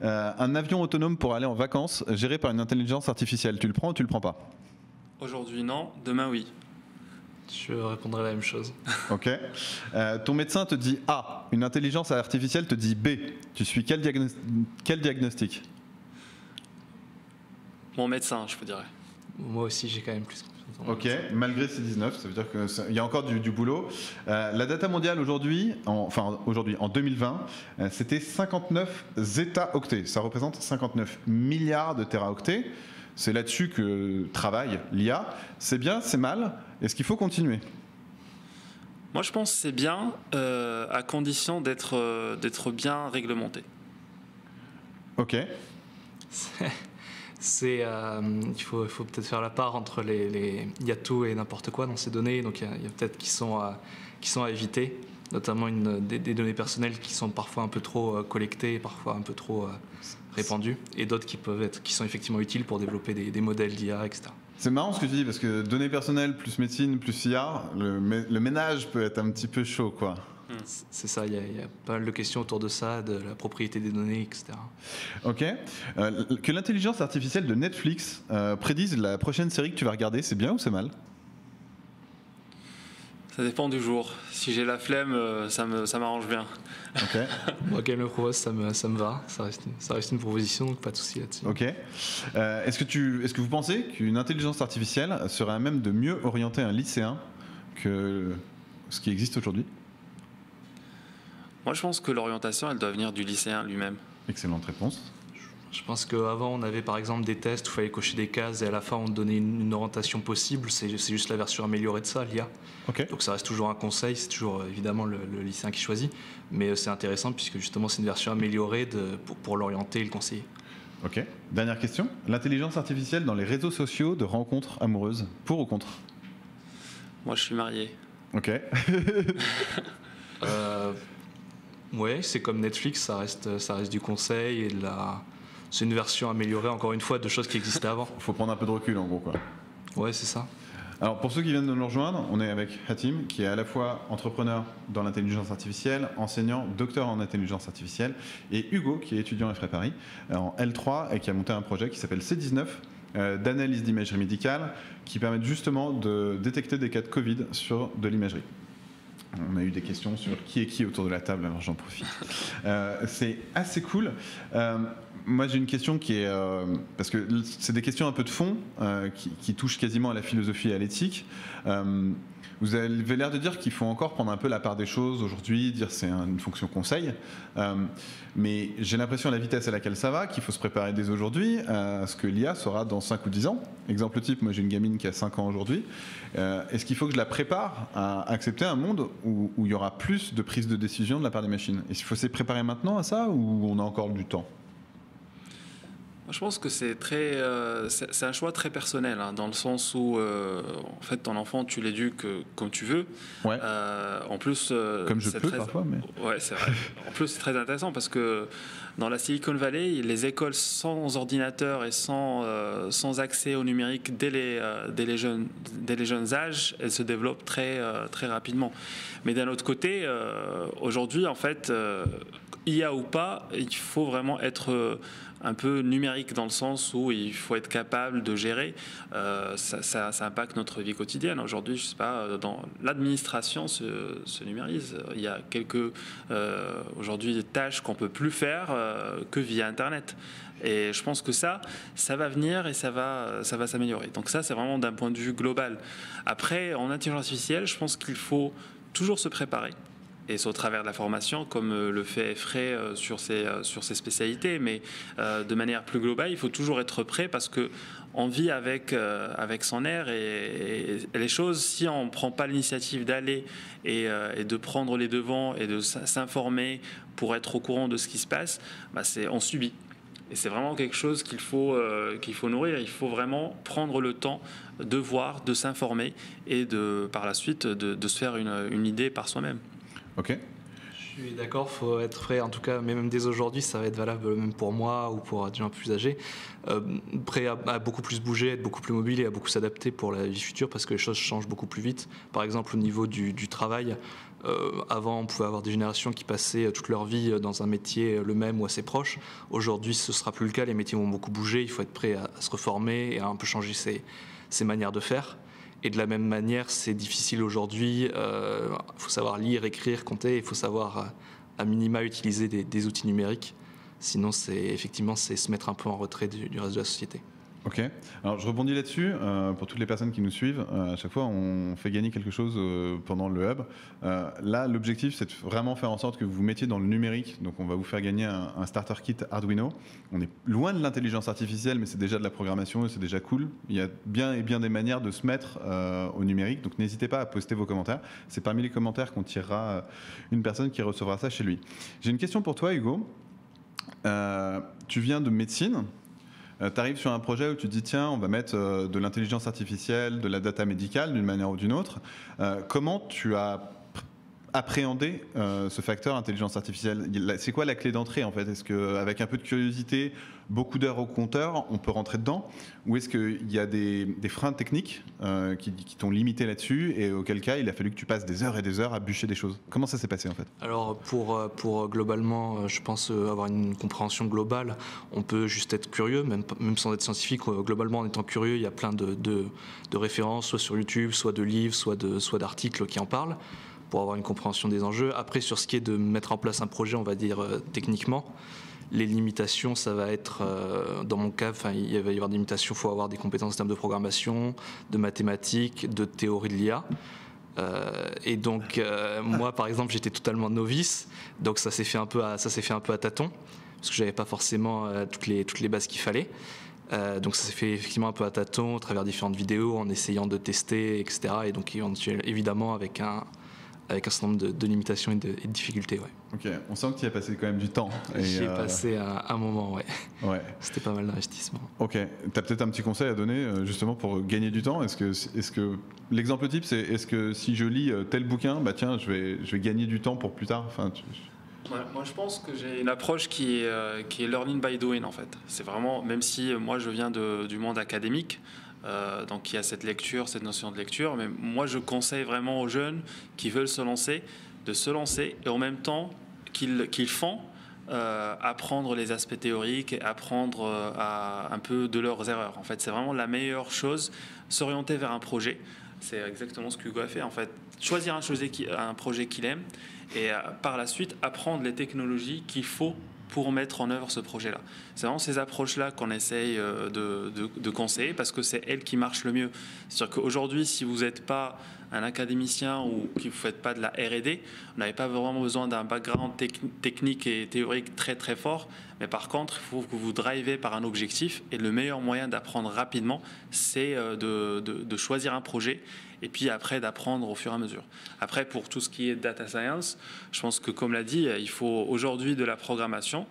Un avion autonome pour aller en vacances géré par une intelligence artificielle, tu le prends ou tu le prends pas? Aujourd'hui, non. Demain, oui. Je répondrai la même chose. Ok. Ton médecin te dit A, une intelligence artificielle te dit B. Tu suis quel diagnostic? Mon médecin, je vous dirais. Moi aussi, j'ai quand même plus confiance. Ok, malgré ces 19, ça veut dire qu'il y a encore du boulot. La data mondiale aujourd'hui, en 2020, c'était 59 zeta-octets. Ça représente 59 milliards de téraoctets. C'est là-dessus que travaille l'IA. C'est bien, c'est mal. Est-ce qu'il faut continuer? Moi, je pense que c'est bien, à condition d'être bien réglementé. Ok. Il faut peut-être faire la part entre il y a tout et n'importe quoi dans ces données. Donc il y a peut-être qui sont à éviter, notamment des données personnelles qui sont parfois un peu trop collectées, parfois un peu trop répandues, et d'autres qui sont effectivement utiles pour développer des modèles d'IA, etc. C'est marrant ce que tu dis, parce que données personnelles plus médecine plus IA, le ménage peut être un petit peu chaud, quoi. C'est ça, il y a pas mal de questions autour de ça, de la propriété des données, etc. Ok. Que l'intelligence artificielle de Netflix prédise la prochaine série que tu vas regarder, c'est bien ou c'est mal? Ça dépend du jour. Si j'ai la flemme, ça m'arrange bien. Ok. Moi, qu'elle me propose, ça me va. Ça reste une proposition, donc pas de souci là-dessus. Ok. Est-ce que vous pensez qu'une intelligence artificielle serait à même de mieux orienter un lycéen que ce qui existe aujourd'hui? Moi, je pense que l'orientation, elle doit venir du lycéen lui-même. Excellente réponse. Je pense qu'avant, on avait par exemple des tests où il fallait cocher des cases et à la fin, on donnait une orientation possible. C'est juste la version améliorée de ça, l'IA. Okay. Donc ça reste toujours un conseil, c'est toujours évidemment le lycéen qui choisit. Mais c'est intéressant puisque justement, c'est une version améliorée pour l'orienter et le conseiller. Ok. Dernière question. L'intelligence artificielle dans les réseaux sociaux de rencontres amoureuses, pour ou contre? Moi, je suis marié. Ok. Ouais, c'est comme Netflix, ça reste du conseil et c'est une version améliorée, encore une fois, de choses qui existaient avant. Il faut prendre un peu de recul, en gros, quoi. Ouais, c'est ça. Alors, pour ceux qui viennent de nous rejoindre, on est avec Hatim, qui est à la fois entrepreneur dans l'intelligence artificielle, enseignant, docteur en intelligence artificielle, et Hugo, qui est étudiant à FRE Paris, en L3, et qui a monté un projet qui s'appelle C19, d'analyse d'imagerie médicale, qui permet justement de détecter des cas de Covid sur de l'imagerie. On a eu des questions sur qui est qui autour de la table, alors j'en profite. C'est assez cool. Moi, j'ai une question qui est... parce que c'est des questions un peu de fond, qui touchent quasiment à la philosophie et à l'éthique. Vous avez l'air de dire qu'il faut encore prendre un peu la part des choses aujourd'hui, dire c'est une fonction conseil. Mais j'ai l'impression, à la vitesse à laquelle ça va, qu'il faut se préparer dès aujourd'hui à ce que l'IA sera dans 5 ou 10 ans. Exemple type, moi j'ai une gamine qui a 5 ans aujourd'hui. Est-ce qu'il faut que je la prépare à accepter un monde où il y aura plus de prise de décision de la part des machines? Est-ce qu'il faut se préparer maintenant à ça ou on a encore du temps? Je pense que c'est un choix très personnel, hein, dans le sens où, en fait, ton enfant, tu l'éduques comme tu veux. Ouais. En plus, Comme je peux parfois, mais... Ouais, c'est vrai. En plus, c'est très intéressant parce que dans la Silicon Valley, les écoles sans ordinateur et sans accès au numérique dès les jeunes âges, elles se développent très rapidement. Mais d'un autre côté, aujourd'hui, en fait, IA ou pas, il faut vraiment être un peu numérique dans le sens où il faut être capable de gérer. Ça impacte notre vie quotidienne. Aujourd'hui, je sais pas, dans l'administration se numérise. Il y a quelques aujourd'hui tâches qu'on peut plus faire que via Internet. Et je pense que ça va venir et ça va s'améliorer. Donc ça, c'est vraiment d'un point de vue global. Après, en intelligence artificielle, je pense qu'il faut toujours se préparer. Et c'est au travers de la formation, comme le fait Frey sur ses spécialités. Mais de manière plus globale, il faut toujours être prêt parce qu'on vit avec son air et les choses, si on ne prend pas l'initiative d'aller et de prendre les devants et de s'informer pour être au courant de ce qui se passe, on subit. Et c'est vraiment quelque chose qu'il faut nourrir. Il faut vraiment prendre le temps de voir, de s'informer et par la suite de se faire une idée par soi-même. Ok. Je suis d'accord, il faut être prêt, en tout cas, mais même dès aujourd'hui, ça va être valable même pour moi ou pour des gens plus âgés, prêt à beaucoup plus bouger, être beaucoup plus mobile et à beaucoup s'adapter pour la vie future parce que les choses changent beaucoup plus vite. Par exemple, au niveau du travail, avant, on pouvait avoir des générations qui passaient toute leur vie dans un métier le même ou assez proche. Aujourd'hui, ce ne sera plus le cas, les métiers vont beaucoup bouger, il faut être prêt à se reformer et à un peu changer ses manières de faire. Et de la même manière, c'est difficile aujourd'hui. Il faut savoir lire, écrire, compter. Il faut savoir, à minima, utiliser des outils numériques. Sinon, c'est se mettre un peu en retrait du reste de la société. Ok. Alors, je rebondis là-dessus. Pour toutes les personnes qui nous suivent, à chaque fois, on fait gagner quelque chose pendant le hub. Là, l'objectif, c'est de vraiment faire en sorte que vous vous mettiez dans le numérique. Donc, on va vous faire gagner un starter kit Arduino. On est loin de l'intelligence artificielle, mais c'est déjà de la programmation et c'est déjà cool. Il y a bien des manières de se mettre au numérique. Donc, n'hésitez pas à poster vos commentaires. C'est parmi les commentaires qu'on tirera une personne qui recevra ça chez lui. J'ai une question pour toi, Hugo. Tu viens de médecine. Tu arrives sur un projet où tu te dis tiens, on va mettre de l'intelligence artificielle, de la data médicale d'une manière ou d'une autre. Comment tu as appréhendé ce facteur intelligence artificielle? C'est quoi la clé d'entrée en fait? Est-ce qu'avec un peu de curiosité, beaucoup d'heures au compteur, on peut rentrer dedans? Ou est-ce qu'il y a des freins techniques qui t'ont limité là-dessus et auquel cas il a fallu que tu passes des heures et des heures à bûcher des choses? Comment ça s'est passé en fait? Alors pour globalement, je pense avoir une compréhension globale, on peut juste être curieux, même sans être scientifique. Globalement, en étant curieux, il y a plein de références, soit sur YouTube, soit de livres, soit d'articles qui en parlent, pour avoir une compréhension des enjeux. Après, sur ce qui est de mettre en place un projet, on va dire techniquement, les limitations, ça va être, dans mon cas, il va y avoir des limitations, il faut avoir des compétences en termes de programmation, de mathématiques, de théorie de l'IA. Et donc, moi, par exemple, j'étais totalement novice, donc ça s'est fait un peu à tâtons, parce que j'avais pas forcément toutes les bases qu'il fallait. Donc ça s'est fait effectivement un peu à tâtons, à travers différentes vidéos, en essayant de tester, etc. Et donc évidemment avec un certain nombre de limitations et de difficultés. Ouais. Ok, on sent que tu y as passé quand même du temps. J'y ai passé un moment, ouais. C'était pas mal d'investissement. Ok, tu as peut-être un petit conseil à donner justement pour gagner du temps? Est-ce que l'exemple type, c'est est-ce que si je lis tel bouquin, bah tiens, je vais gagner du temps pour plus tard? Moi, je pense que j'ai une approche qui est learning by doing en fait. C'est vraiment, même si moi je viens du monde académique, donc il y a cette notion de lecture, mais moi je conseille vraiment aux jeunes qui veulent se lancer, de se lancer et en même temps qu'ils font apprendre les aspects théoriques et apprendre un peu de leurs erreurs. En fait, c'est vraiment la meilleure chose, s'orienter vers un projet. C'est exactement ce qu'Hugo a fait en fait. Choisir un projet qu'il aime et par la suite apprendre les technologies qu'il faut pour mettre en œuvre ce projet-là. C'est vraiment ces approches-là qu'on essaye de conseiller parce que c'est elles qui marchent le mieux. C'est-à-dire qu'aujourd'hui, si vous n'êtes pas un académicien ou que vous ne faites pas de la R&D, vous n'avez pas vraiment besoin d'un background technique et théorique très très fort, mais par contre, il faut que vous drivez par un objectif et le meilleur moyen d'apprendre rapidement, c'est de choisir un projet et puis après d'apprendre au fur et à mesure. Après, pour tout ce qui est data science, je pense que comme l'a dit, il faut aujourd'hui de la programmation.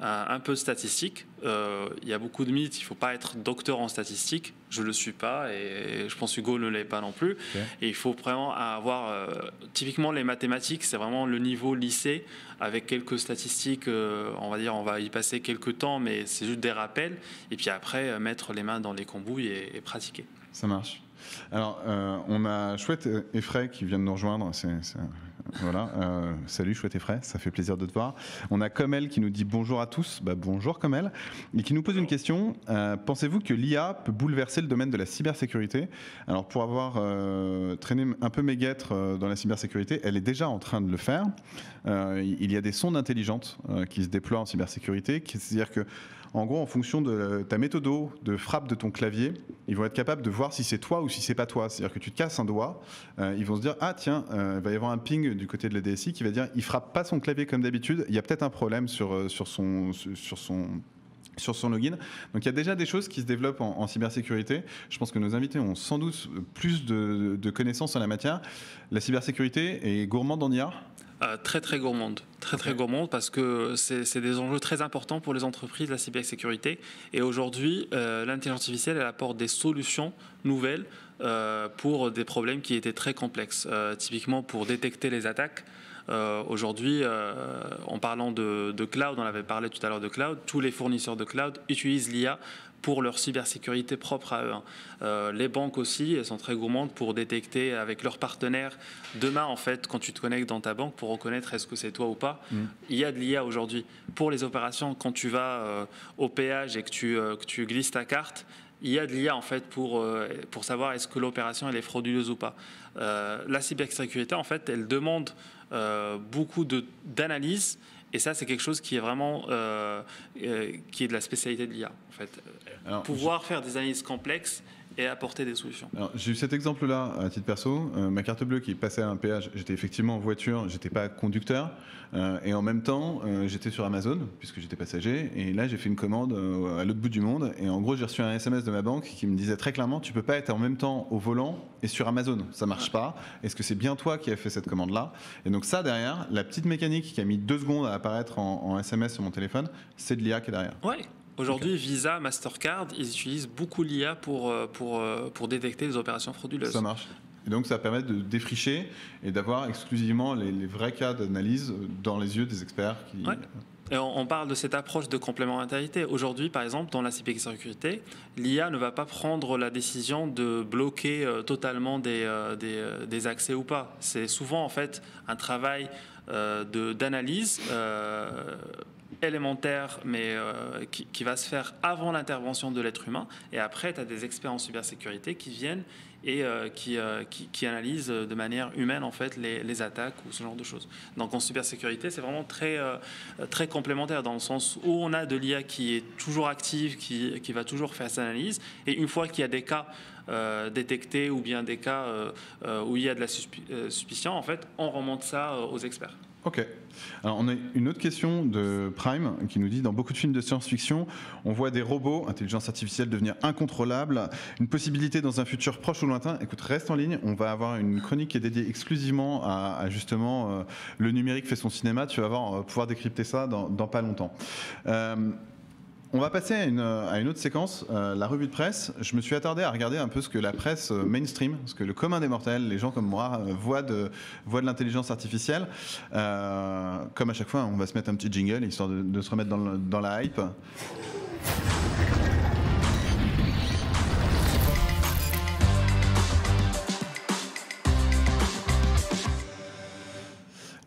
un peu de statistiques. Il y a beaucoup de mythes, il ne faut pas être docteur en statistiques. Je ne le suis pas et je pense Hugo ne l'est pas non plus. Okay. Et il faut vraiment avoir... typiquement, les mathématiques, c'est vraiment le niveau lycée avec quelques statistiques. On va y passer quelques temps, mais c'est juste des rappels. Et puis après, mettre les mains dans les cambouis et pratiquer. Ça marche. Alors, on a Chouette et Fray qui viennent nous rejoindre. Voilà. Salut Chouette et Fray, ça fait plaisir de te voir. On a Comel qui nous dit bonjour à tous. Bonjour Comel. Et qui nous pose une question. Pensez-vous que l'IA peut bouleverser le domaine de la cybersécurité ? Alors, pour avoir traîné un peu mes guêtres dans la cybersécurité, elle est déjà en train de le faire. Il y a des sondes intelligentes qui se déploient en cybersécurité. C'est-à-dire que en gros, en fonction de ta méthode de frappe de ton clavier, ils vont être capables de voir si c'est toi ou si c'est pas toi. C'est-à-dire que tu te casses un doigt, ils vont se dire ah tiens, il va y avoir un ping du côté de la DSI qui va dire il frappe pas son clavier comme d'habitude. Il y a peut-être un problème sur son login. Donc il y a déjà des choses qui se développent en cybersécurité. Je pense que nos invités ont sans doute plus de connaissances en la matière. La cybersécurité est gourmande en IA ? Très très gourmande, très gourmande parce que c'est des enjeux très importants pour les entreprises, la cybersécurité. Et aujourd'hui, l'intelligence artificielle elle apporte des solutions nouvelles pour des problèmes qui étaient très complexes. Typiquement pour détecter les attaques. Aujourd'hui, en parlant de cloud, on avait parlé tout à l'heure de cloud, tous les fournisseurs de cloud utilisent l'IA pour leur cybersécurité propre à eux. Les banques aussi, elles sont très gourmandes pour détecter avec leurs partenaires. Demain, en fait, quand tu te connectes dans ta banque pour reconnaître est-ce que c'est toi ou pas, il y a de l'IA aujourd'hui. Pour les opérations, quand tu vas au péage et que tu glisses ta carte, il y a de l'IA en fait pour savoir est-ce que l'opération elle est frauduleuse ou pas. La cybersécurité, en fait, elle demande beaucoup d'analyse. Et ça, c'est quelque chose qui est vraiment qui est de la spécialité de l'IA. En fait. Alors, pouvoir faire des analyses complexes et apporter des solutions. Alors, j'ai eu cet exemple-là à titre perso. Ma carte bleue qui passait à un péage, j'étais effectivement en voiture, j'étais pas conducteur. Et en même temps, j'étais sur Amazon, puisque j'étais passager. Et là, j'ai fait une commande à l'autre bout du monde. Et en gros, j'ai reçu un SMS de ma banque qui me disait très clairement, tu peux pas être en même temps au volant et sur Amazon. Ça marche pas. Est-ce que c'est bien toi qui as fait cette commande-là ? Et donc ça, derrière, la petite mécanique qui a mis 2 secondes à apparaître en SMS sur mon téléphone, c'est de l'IA qui est derrière. Ouais. Aujourd'hui, Visa, Mastercard, ils utilisent beaucoup l'IA pour détecter les opérations frauduleuses. Ça marche. Et donc, ça permet de défricher et d'avoir exclusivement les vrais cas d'analyse dans les yeux des experts. Ouais. Et on parle de cette approche de complémentarité. Aujourd'hui, par exemple, dans la cybersécurité, l'IA ne va pas prendre la décision de bloquer totalement des accès ou pas. C'est souvent, en fait, un travail d'analyse élémentaire, mais qui va se faire avant l'intervention de l'être humain. Et après, tu as des experts en cybersécurité qui viennent et qui analysent de manière humaine en fait les attaques ou ce genre de choses. Donc en cybersécurité, c'est vraiment très complémentaire dans le sens où on a de l'IA qui est toujours active, qui va toujours faire cette analyse. Et une fois qu'il y a des cas détectés ou bien des cas où il y a de la suspicion, en fait, on remonte ça aux experts. Ok. Alors, on a une autre question de Prime qui nous dit dans beaucoup de films de science-fiction, on voit des robots, intelligence artificielle devenir incontrôlables, une possibilité dans un futur proche ou lointain. Écoute, reste en ligne, on va avoir une chronique qui est dédiée exclusivement à justement le numérique fait son cinéma. Tu vas voir, on va pouvoir décrypter ça dans pas longtemps. On va passer à une autre séquence, la revue de presse. Je me suis attardé à regarder un peu ce que la presse mainstream, ce que le commun des mortels, les gens comme moi, voient de l'intelligence artificielle. Comme à chaque fois, on va se mettre un petit jingle, histoire de se remettre dans la hype.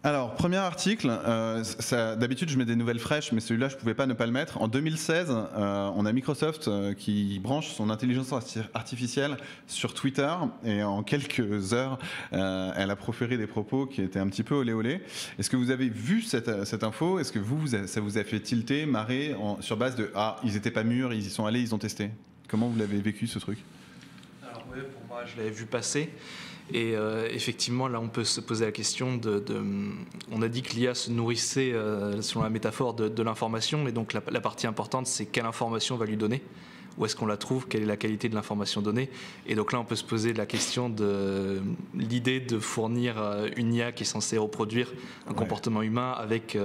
Alors, premier article, d'habitude je mets des nouvelles fraîches, mais celui-là je ne pouvais pas ne pas le mettre. En 2016, on a Microsoft qui branche son intelligence artificielle sur Twitter et en quelques heures, elle a proféré des propos qui étaient un petit peu olé olé. Est-ce que vous avez vu cette info ? Est-ce que ça vous a fait tilter, marrer sur base de « Ah, ils n'étaient pas mûrs, ils y sont allés, ils ont testé ». Comment vous l'avez vécu ce truc ? Alors oui, pour moi je l'avais vu passer. Et effectivement, là, on peut se poser la question on a dit que l'IA se nourrissait, selon la métaphore, de l'information. Et donc, la partie importante, c'est quelle information on va lui donner. où est-ce qu'on la trouve, quelle est la qualité de l'information donnée. Et donc là, on peut se poser la question de l'idée de fournir une IA qui est censée reproduire un comportement humain avec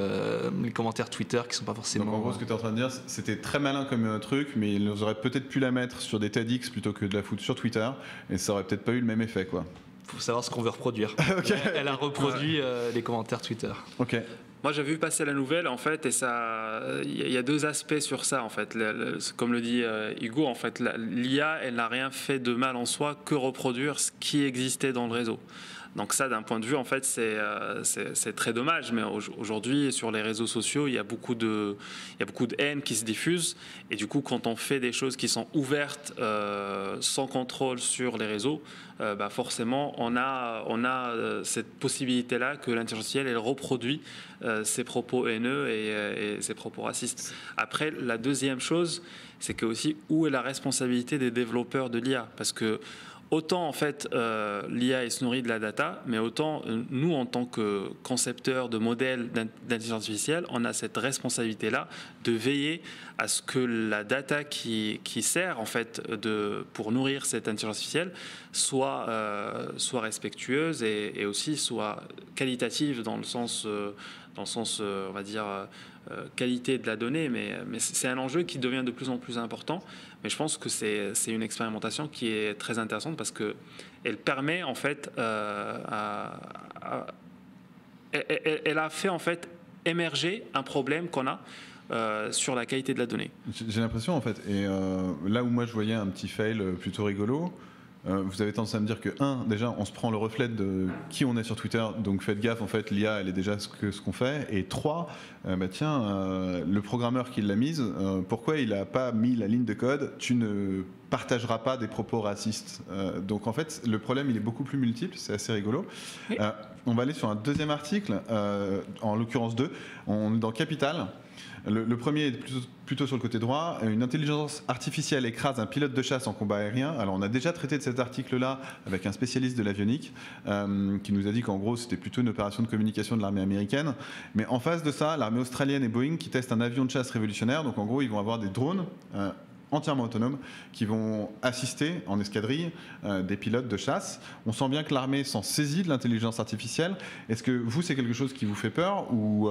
les commentaires Twitter qui ne sont pas forcément... Donc en gros, ce que tu es en train de dire, c'était très malin comme truc, mais ils auraient peut-être pu la mettre sur des TEDx plutôt que de la foutre sur Twitter, et ça aurait peut-être pas eu le même effet, quoi. Faut savoir ce qu'on veut reproduire. Okay. Elle a reproduit les commentaires Twitter. Ok. Moi, j'ai vu passer la nouvelle, en fait, et ça, il y a deux aspects sur ça, en fait. Comme le dit Hugo, en fait, l'IA, elle n'a rien fait de mal en soi que reproduire ce qui existait dans le réseau. Donc ça, d'un point de vue, en fait, c'est très dommage. Mais aujourd'hui, sur les réseaux sociaux, il y a beaucoup de haine qui se diffuse. Et du coup, quand on fait des choses qui sont ouvertes, sans contrôle sur les réseaux, forcément, on a cette possibilité-là que l'intelligence artificielle, elle reproduit ses propos haineux et ses propos racistes. Après, la deuxième chose, c'est que aussi, où est la responsabilité des développeurs de l'IA ? Parce que autant en fait l'IA se nourrit de la data, mais autant nous en tant que concepteurs de modèles d'intelligence artificielle, on a cette responsabilité-là de veiller à ce que la data qui sert en fait pour nourrir cette intelligence artificielle soit respectueuse et aussi soit qualitative dans le sens on va dire qualité de la donnée, mais c'est un enjeu qui devient de plus en plus important. Mais je pense que c'est une expérimentation qui est très intéressante parce qu'elle permet en fait elle a fait en fait émerger un problème qu'on a sur la qualité de la donnée. J'ai l'impression en fait, et là où moi je voyais un petit fail plutôt rigolo, vous avez tendance à me dire que, déjà, on se prend le reflet de qui on est sur Twitter, donc faites gaffe, en fait, l'IA, elle est déjà ce qu'on fait. Et 3, le programmeur qui l'a mise, pourquoi il n'a pas mis la ligne de code, tu ne partageras pas des propos racistes. Donc, en fait, le problème, il est beaucoup plus multiple, c'est assez rigolo. Oui. On va aller sur un deuxième article, en l'occurrence 2, on est dans Capital. Le premier est plutôt sur le côté droit. Une intelligence artificielle écrase un pilote de chasse en combat aérien. Alors on a déjà traité de cet article-là avec un spécialiste de l'avionique qui nous a dit qu'en gros c'était plutôt une opération de communication de l'armée américaine. Mais en face de ça, l'armée australienne et Boeing qui testent un avion de chasse révolutionnaire. Donc en gros ils vont avoir des drones entièrement autonomes qui vont assister en escadrille des pilotes de chasse. On sent bien que l'armée s'en saisit de l'intelligence artificielle. Est-ce que vous, c'est quelque chose qui vous fait peur ou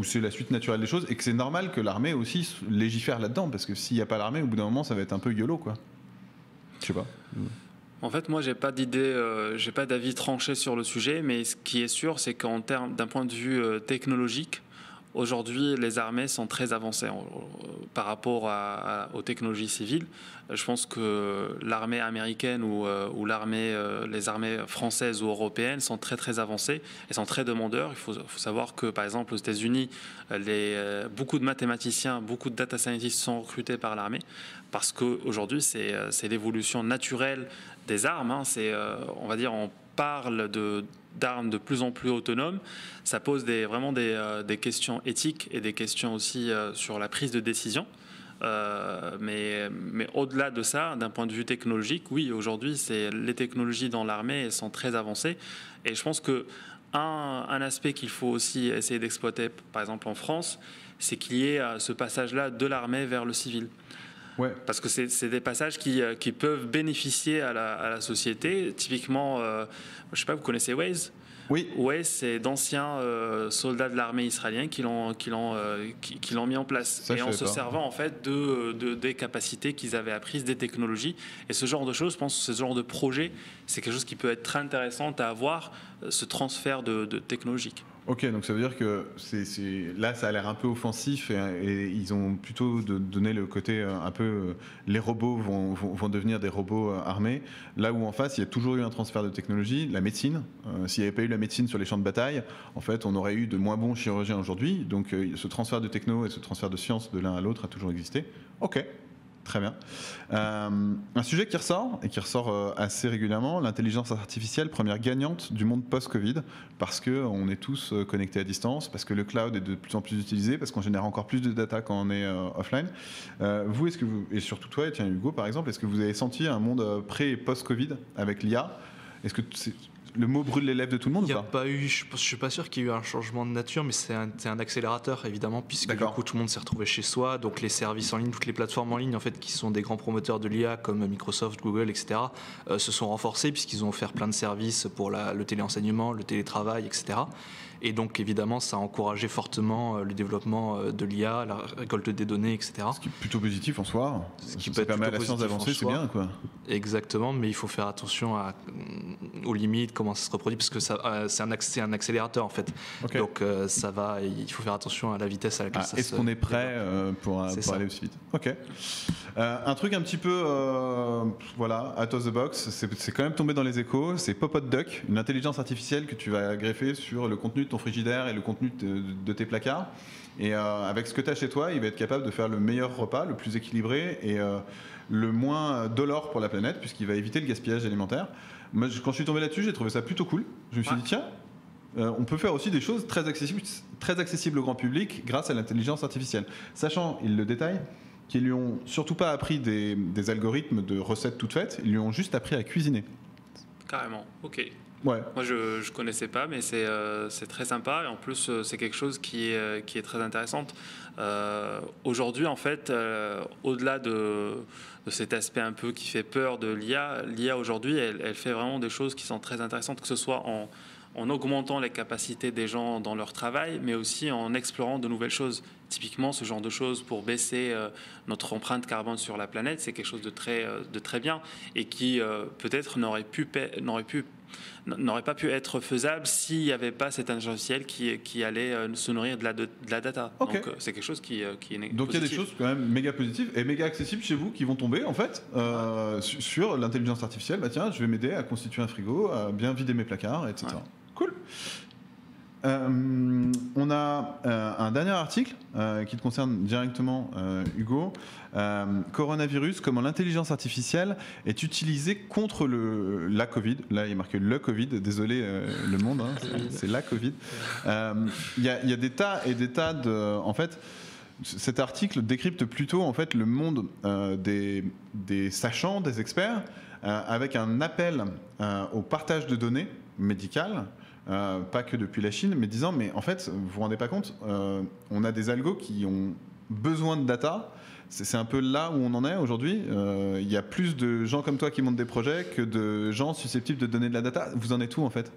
c'est la suite naturelle des choses et que c'est normal que l'armée aussi légifère là-dedans? Parce que s'il n'y a pas l'armée, au bout d'un moment, ça va être un peu YOLO, quoi. Je sais pas. En fait, moi, j'ai pas d'avis tranché sur le sujet, mais ce qui est sûr, c'est qu'en termes d'un point de vue technologique, aujourd'hui, les armées sont très avancées par rapport aux technologies civiles. Je pense que l'armée américaine ou les armées françaises ou européennes sont très très avancées et sont très demandeurs. Il faut savoir que, par exemple, aux États-Unis, beaucoup de mathématiciens, beaucoup de data scientists sont recrutés par l'armée parce qu'aujourd'hui, c'est l'évolution naturelle des armes. On va dire, on parle d'armes de plus en plus autonomes, ça pose vraiment des questions éthiques et des questions aussi sur la prise de décision. Mais au-delà de ça, d'un point de vue technologique, oui, aujourd'hui, les technologies dans l'armée sont très avancées. Et je pense que un aspect qu'il faut aussi essayer d'exploiter, par exemple en France, c'est qu'il y ait ce passage-là de l'armée vers le civil. Ouais. Parce que c'est des passages qui peuvent bénéficier à la société. Typiquement, je ne sais pas, vous connaissez Waze ? Oui. Waze, c'est d'anciens soldats de l'armée israélienne qui l'ont mis en place. Ça, et en se servant en fait des capacités qu'ils avaient apprises, des technologies. Et ce genre de choses, je pense que ce genre de projet, c'est quelque chose qui peut être très intéressant à avoir, ce transfert de technologique. Ok, donc ça veut dire que là, ça a l'air un peu offensif et ils ont plutôt donné le côté un peu les robots vont devenir des robots armés. Là où en face, il y a toujours eu un transfert de technologie, la médecine. S'il n'y avait pas eu la médecine sur les champs de bataille, en fait, on aurait eu de moins bons chirurgiens aujourd'hui. Donc ce transfert de techno et ce transfert de science de l'un à l'autre a toujours existé. Ok. Très bien. Un sujet qui ressort, et qui ressort assez régulièrement, l'intelligence artificielle, première gagnante du monde post-Covid, parce qu'on est tous connectés à distance, parce que le cloud est de plus en plus utilisé, parce qu'on génère encore plus de data quand on est offline. Vous, et surtout toi, et tiens Hugo par exemple, est-ce que vous avez senti un monde pré- et post-Covid avec l'IA ? Est-ce que le mot brûle les lèvres de tout le monde Il n'y ou a pas pas eu, je ne suis pas sûr qu'il y ait eu un changement de nature, mais c'est un accélérateur évidemment, puisque du coup tout le monde s'est retrouvé chez soi, donc les services en ligne, toutes les plateformes en ligne en fait qui sont des grands promoteurs de l'IA comme Microsoft, Google, etc. Se sont renforcés puisqu'ils ont offert plein de services pour le téléenseignement, le télétravail, etc. Et donc évidemment ça a encouragé fortement le développement de l'IA, la récolte des données, etc. Ce qui est plutôt positif en soi. Ce qui ça permet à la science d'avancer, c'est bien quoi. Exactement, mais il faut faire attention aux limites, comment ça se reproduit, parce que c'est un accélérateur en fait. Okay. Donc il faut faire attention à la vitesse à laquelle ça se Est-ce qu'on est prêt pour aller aussi vite? Ok. Un truc un petit peu, voilà, out of the box, c'est quand même tombé dans les échos, c'est Popot Duck, une intelligence artificielle que tu vas greffer sur le contenu de ton frigidaire et le contenu de tes placards. Et avec ce que tu as chez toi, il va être capable de faire le meilleur repas, le plus équilibré et le moins dolore pour la planète, puisqu'il va éviter le gaspillage alimentaire. Moi, quand je suis tombé là-dessus, j'ai trouvé ça plutôt cool. Je me suis dit, tiens, on peut faire aussi des choses très accessibles au grand public grâce à l'intelligence artificielle. Sachant, il le détaille, qu'ils lui ont surtout pas appris des algorithmes de recettes toutes faites, ils lui ont juste appris à cuisiner. Carrément, ok. Ouais. Moi, je ne connaissais pas, mais c'est très sympa. Et en plus, c'est quelque chose qui est très intéressante. Aujourd'hui, en fait, au-delà de cet aspect un peu qui fait peur de l'IA aujourd'hui, elle fait vraiment des choses qui sont très intéressantes, que ce soit en augmentant les capacités des gens dans leur travail, mais aussi en explorant de nouvelles choses. Typiquement, ce genre de choses pour baisser notre empreinte carbone sur la planète, c'est quelque chose de très bien et qui peut-être n'aurait pas pu être faisable s'il n'y avait pas cette intelligence artificielle qui allait se nourrir de la data. Okay. Donc c'est quelque chose qui est positif. Donc il y a des choses quand même méga positives et méga accessibles chez vous qui vont tomber en fait sur l'intelligence artificielle. Bah tiens, je vais m'aider à constituer un frigo, à bien vider mes placards, etc. Ouais. Cool. On a un dernier article qui te concerne directement, Hugo. Coronavirus, comment l'intelligence artificielle est utilisée contre la Covid. Là, il est marqué le Covid. Désolé, le monde, hein, c'est la Covid. Il y a des tas et des tas de... En fait, cet article décrypte plutôt en fait, le monde des sachants, des experts, avec un appel au partage de données médicales. Pas que depuis la Chine, mais disant, mais en fait, vous vous rendez pas compte, on a des algos qui ont besoin de data. C'est un peu là où on en est aujourd'hui. Il y a plus de gens comme toi qui montent des projets que de gens susceptibles de donner de la data. Vous en êtes où en fait ?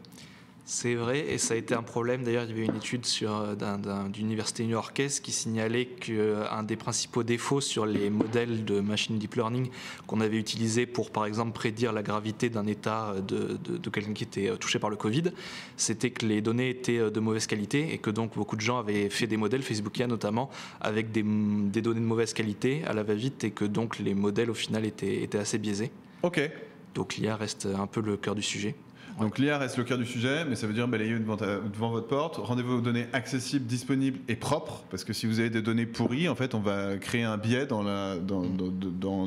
C'est vrai, et ça a été un problème. D'ailleurs, il y avait une étude d'une université new-yorkaise qui signalait qu'un des principaux défauts sur les modèles de machine deep learning qu'on avait utilisés pour, par exemple, prédire la gravité d'un état de quelqu'un qui était touché par le Covid, c'était que les données étaient de mauvaise qualité et que donc beaucoup de gens avaient fait des modèles, Facebookia notamment, avec des données de mauvaise qualité à la va-vite et que donc les modèles au final étaient assez biaisés. Ok. Donc l'IA reste un peu le cœur du sujet. Donc l'IA reste le cœur du sujet, mais ça veut dire balayer devant votre porte. Rendez-vous aux données accessibles, disponibles et propres, parce que si vous avez des données pourries, en fait, on va créer un biais dans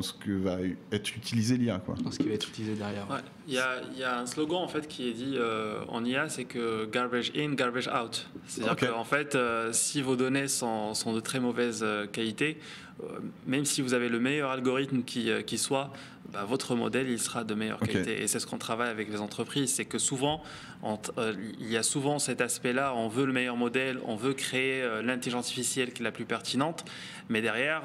ce que va être utilisé l'IA, quoi. Dans ce qui va être utilisé derrière. Ouais. Il y a un slogan en fait qui est dit en IA, c'est que garbage in, garbage out. C'est-à-dire qu'en fait, si vos données sont de très mauvaise qualité, même si vous avez le meilleur algorithme qui soit, bah, votre modèle il sera de meilleure qualité. Et c'est ce qu'on travaille avec les entreprises, c'est que souvent il y a souvent cet aspect-là, on veut le meilleur modèle, on veut créer l'intelligence artificielle qui est la plus pertinente, mais derrière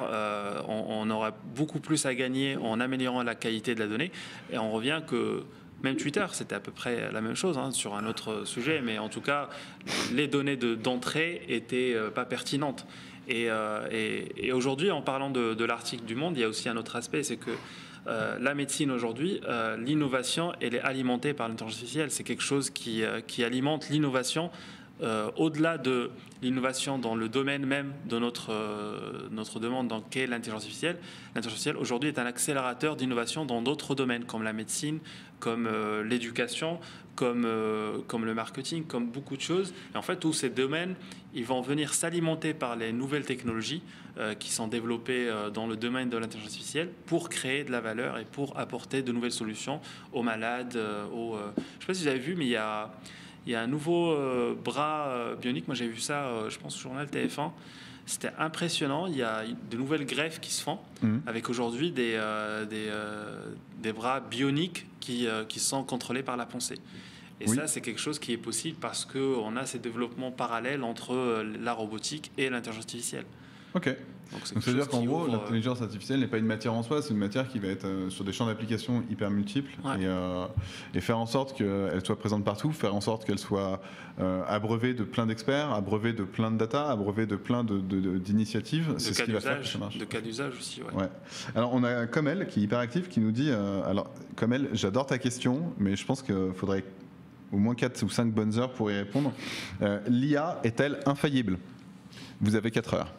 on aura beaucoup plus à gagner en améliorant la qualité de la donnée. Et on revient que même Twitter, c'était à peu près la même chose, hein, sur un autre sujet, mais en tout cas, les données d'entrée étaient pas pertinentes. Et aujourd'hui, en parlant de l'article du Monde, il y a aussi un autre aspect, c'est que la médecine aujourd'hui, l'innovation, elle est alimentée par l'intelligence artificielle. C'est quelque chose qui alimente l'innovation. Au-delà de l'innovation dans le domaine même de notre demande, dans qu'est l'intelligence artificielle aujourd'hui est un accélérateur d'innovation dans d'autres domaines comme la médecine, comme l'éducation, comme le marketing, comme beaucoup de choses. Et en fait, tous ces domaines, ils vont venir s'alimenter par les nouvelles technologies qui sont développées dans le domaine de l'intelligence artificielle pour créer de la valeur et pour apporter de nouvelles solutions aux malades. Je ne sais pas si vous avez vu, mais il y a un nouveau bras bionique. Moi, j'ai vu ça, je pense, au journal TF1. C'était impressionnant. Il y a de nouvelles greffes qui se font avec aujourd'hui des bras bioniques qui sont contrôlés par la pensée. Et ça, c'est quelque chose qui est possible parce qu'on a ces développements parallèles entre la robotique et l'intelligence artificielle. Ok. Donc ça veut dire qu'en gros, l'intelligence artificielle n'est pas une matière en soi, c'est une matière qui va être sur des champs d'application hyper multiples et faire en sorte qu'elle soit présente partout, faire en sorte qu'elle soit abreuvée de plein d'experts, abreuvée de plein de data, abreuvée de plein d'initiatives. C'est ce qui va faire que ça marche. De cas d'usage aussi, ouais. Alors on a Comel qui est hyper actif, qui nous dit alors Comel, j'adore ta question, mais je pense qu'il faudrait au moins 4 ou 5 bonnes heures pour y répondre. L'IA est-elle infaillible? Vous avez 4 heures.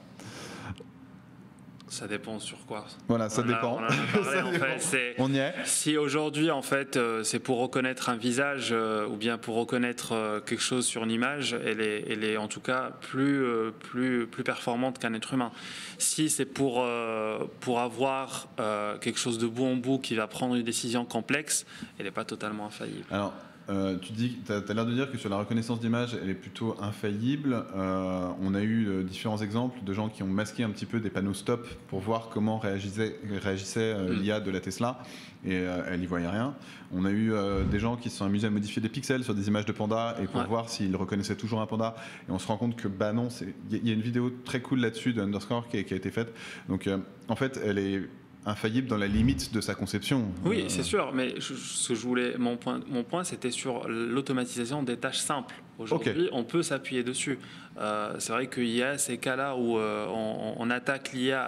Ça dépend sur quoi. Voilà, ça dépend. On en a parlé, en fait, on y est. Si aujourd'hui, en fait, c'est pour reconnaître un visage ou bien pour reconnaître quelque chose sur une image, elle est en tout cas plus performante qu'un être humain. Si c'est pour avoir quelque chose de bout en bout qui va prendre une décision complexe, elle n'est pas totalement infaillible. Alors, tu as l'air de dire que sur la reconnaissance d'image, elle est plutôt infaillible. On a eu différents exemples de gens qui ont masqué un petit peu des panneaux stop pour voir comment réagissait l'IA de la Tesla et elle n'y voyait rien. On a eu des gens qui se sont amusés à modifier des pixels sur des images de pandas et pour voir s'ils reconnaissaient toujours un panda. Et on se rend compte que non, il y a une vidéo très cool là-dessus de Underscore qui a été faite. Donc en fait, elle est infaillible dans la limite de sa conception. Oui, c'est sûr, mais mon point, c'était sur l'automatisation des tâches simples. Aujourd'hui, on peut s'appuyer dessus. C'est vrai qu'il y a ces cas-là où on attaque l'IA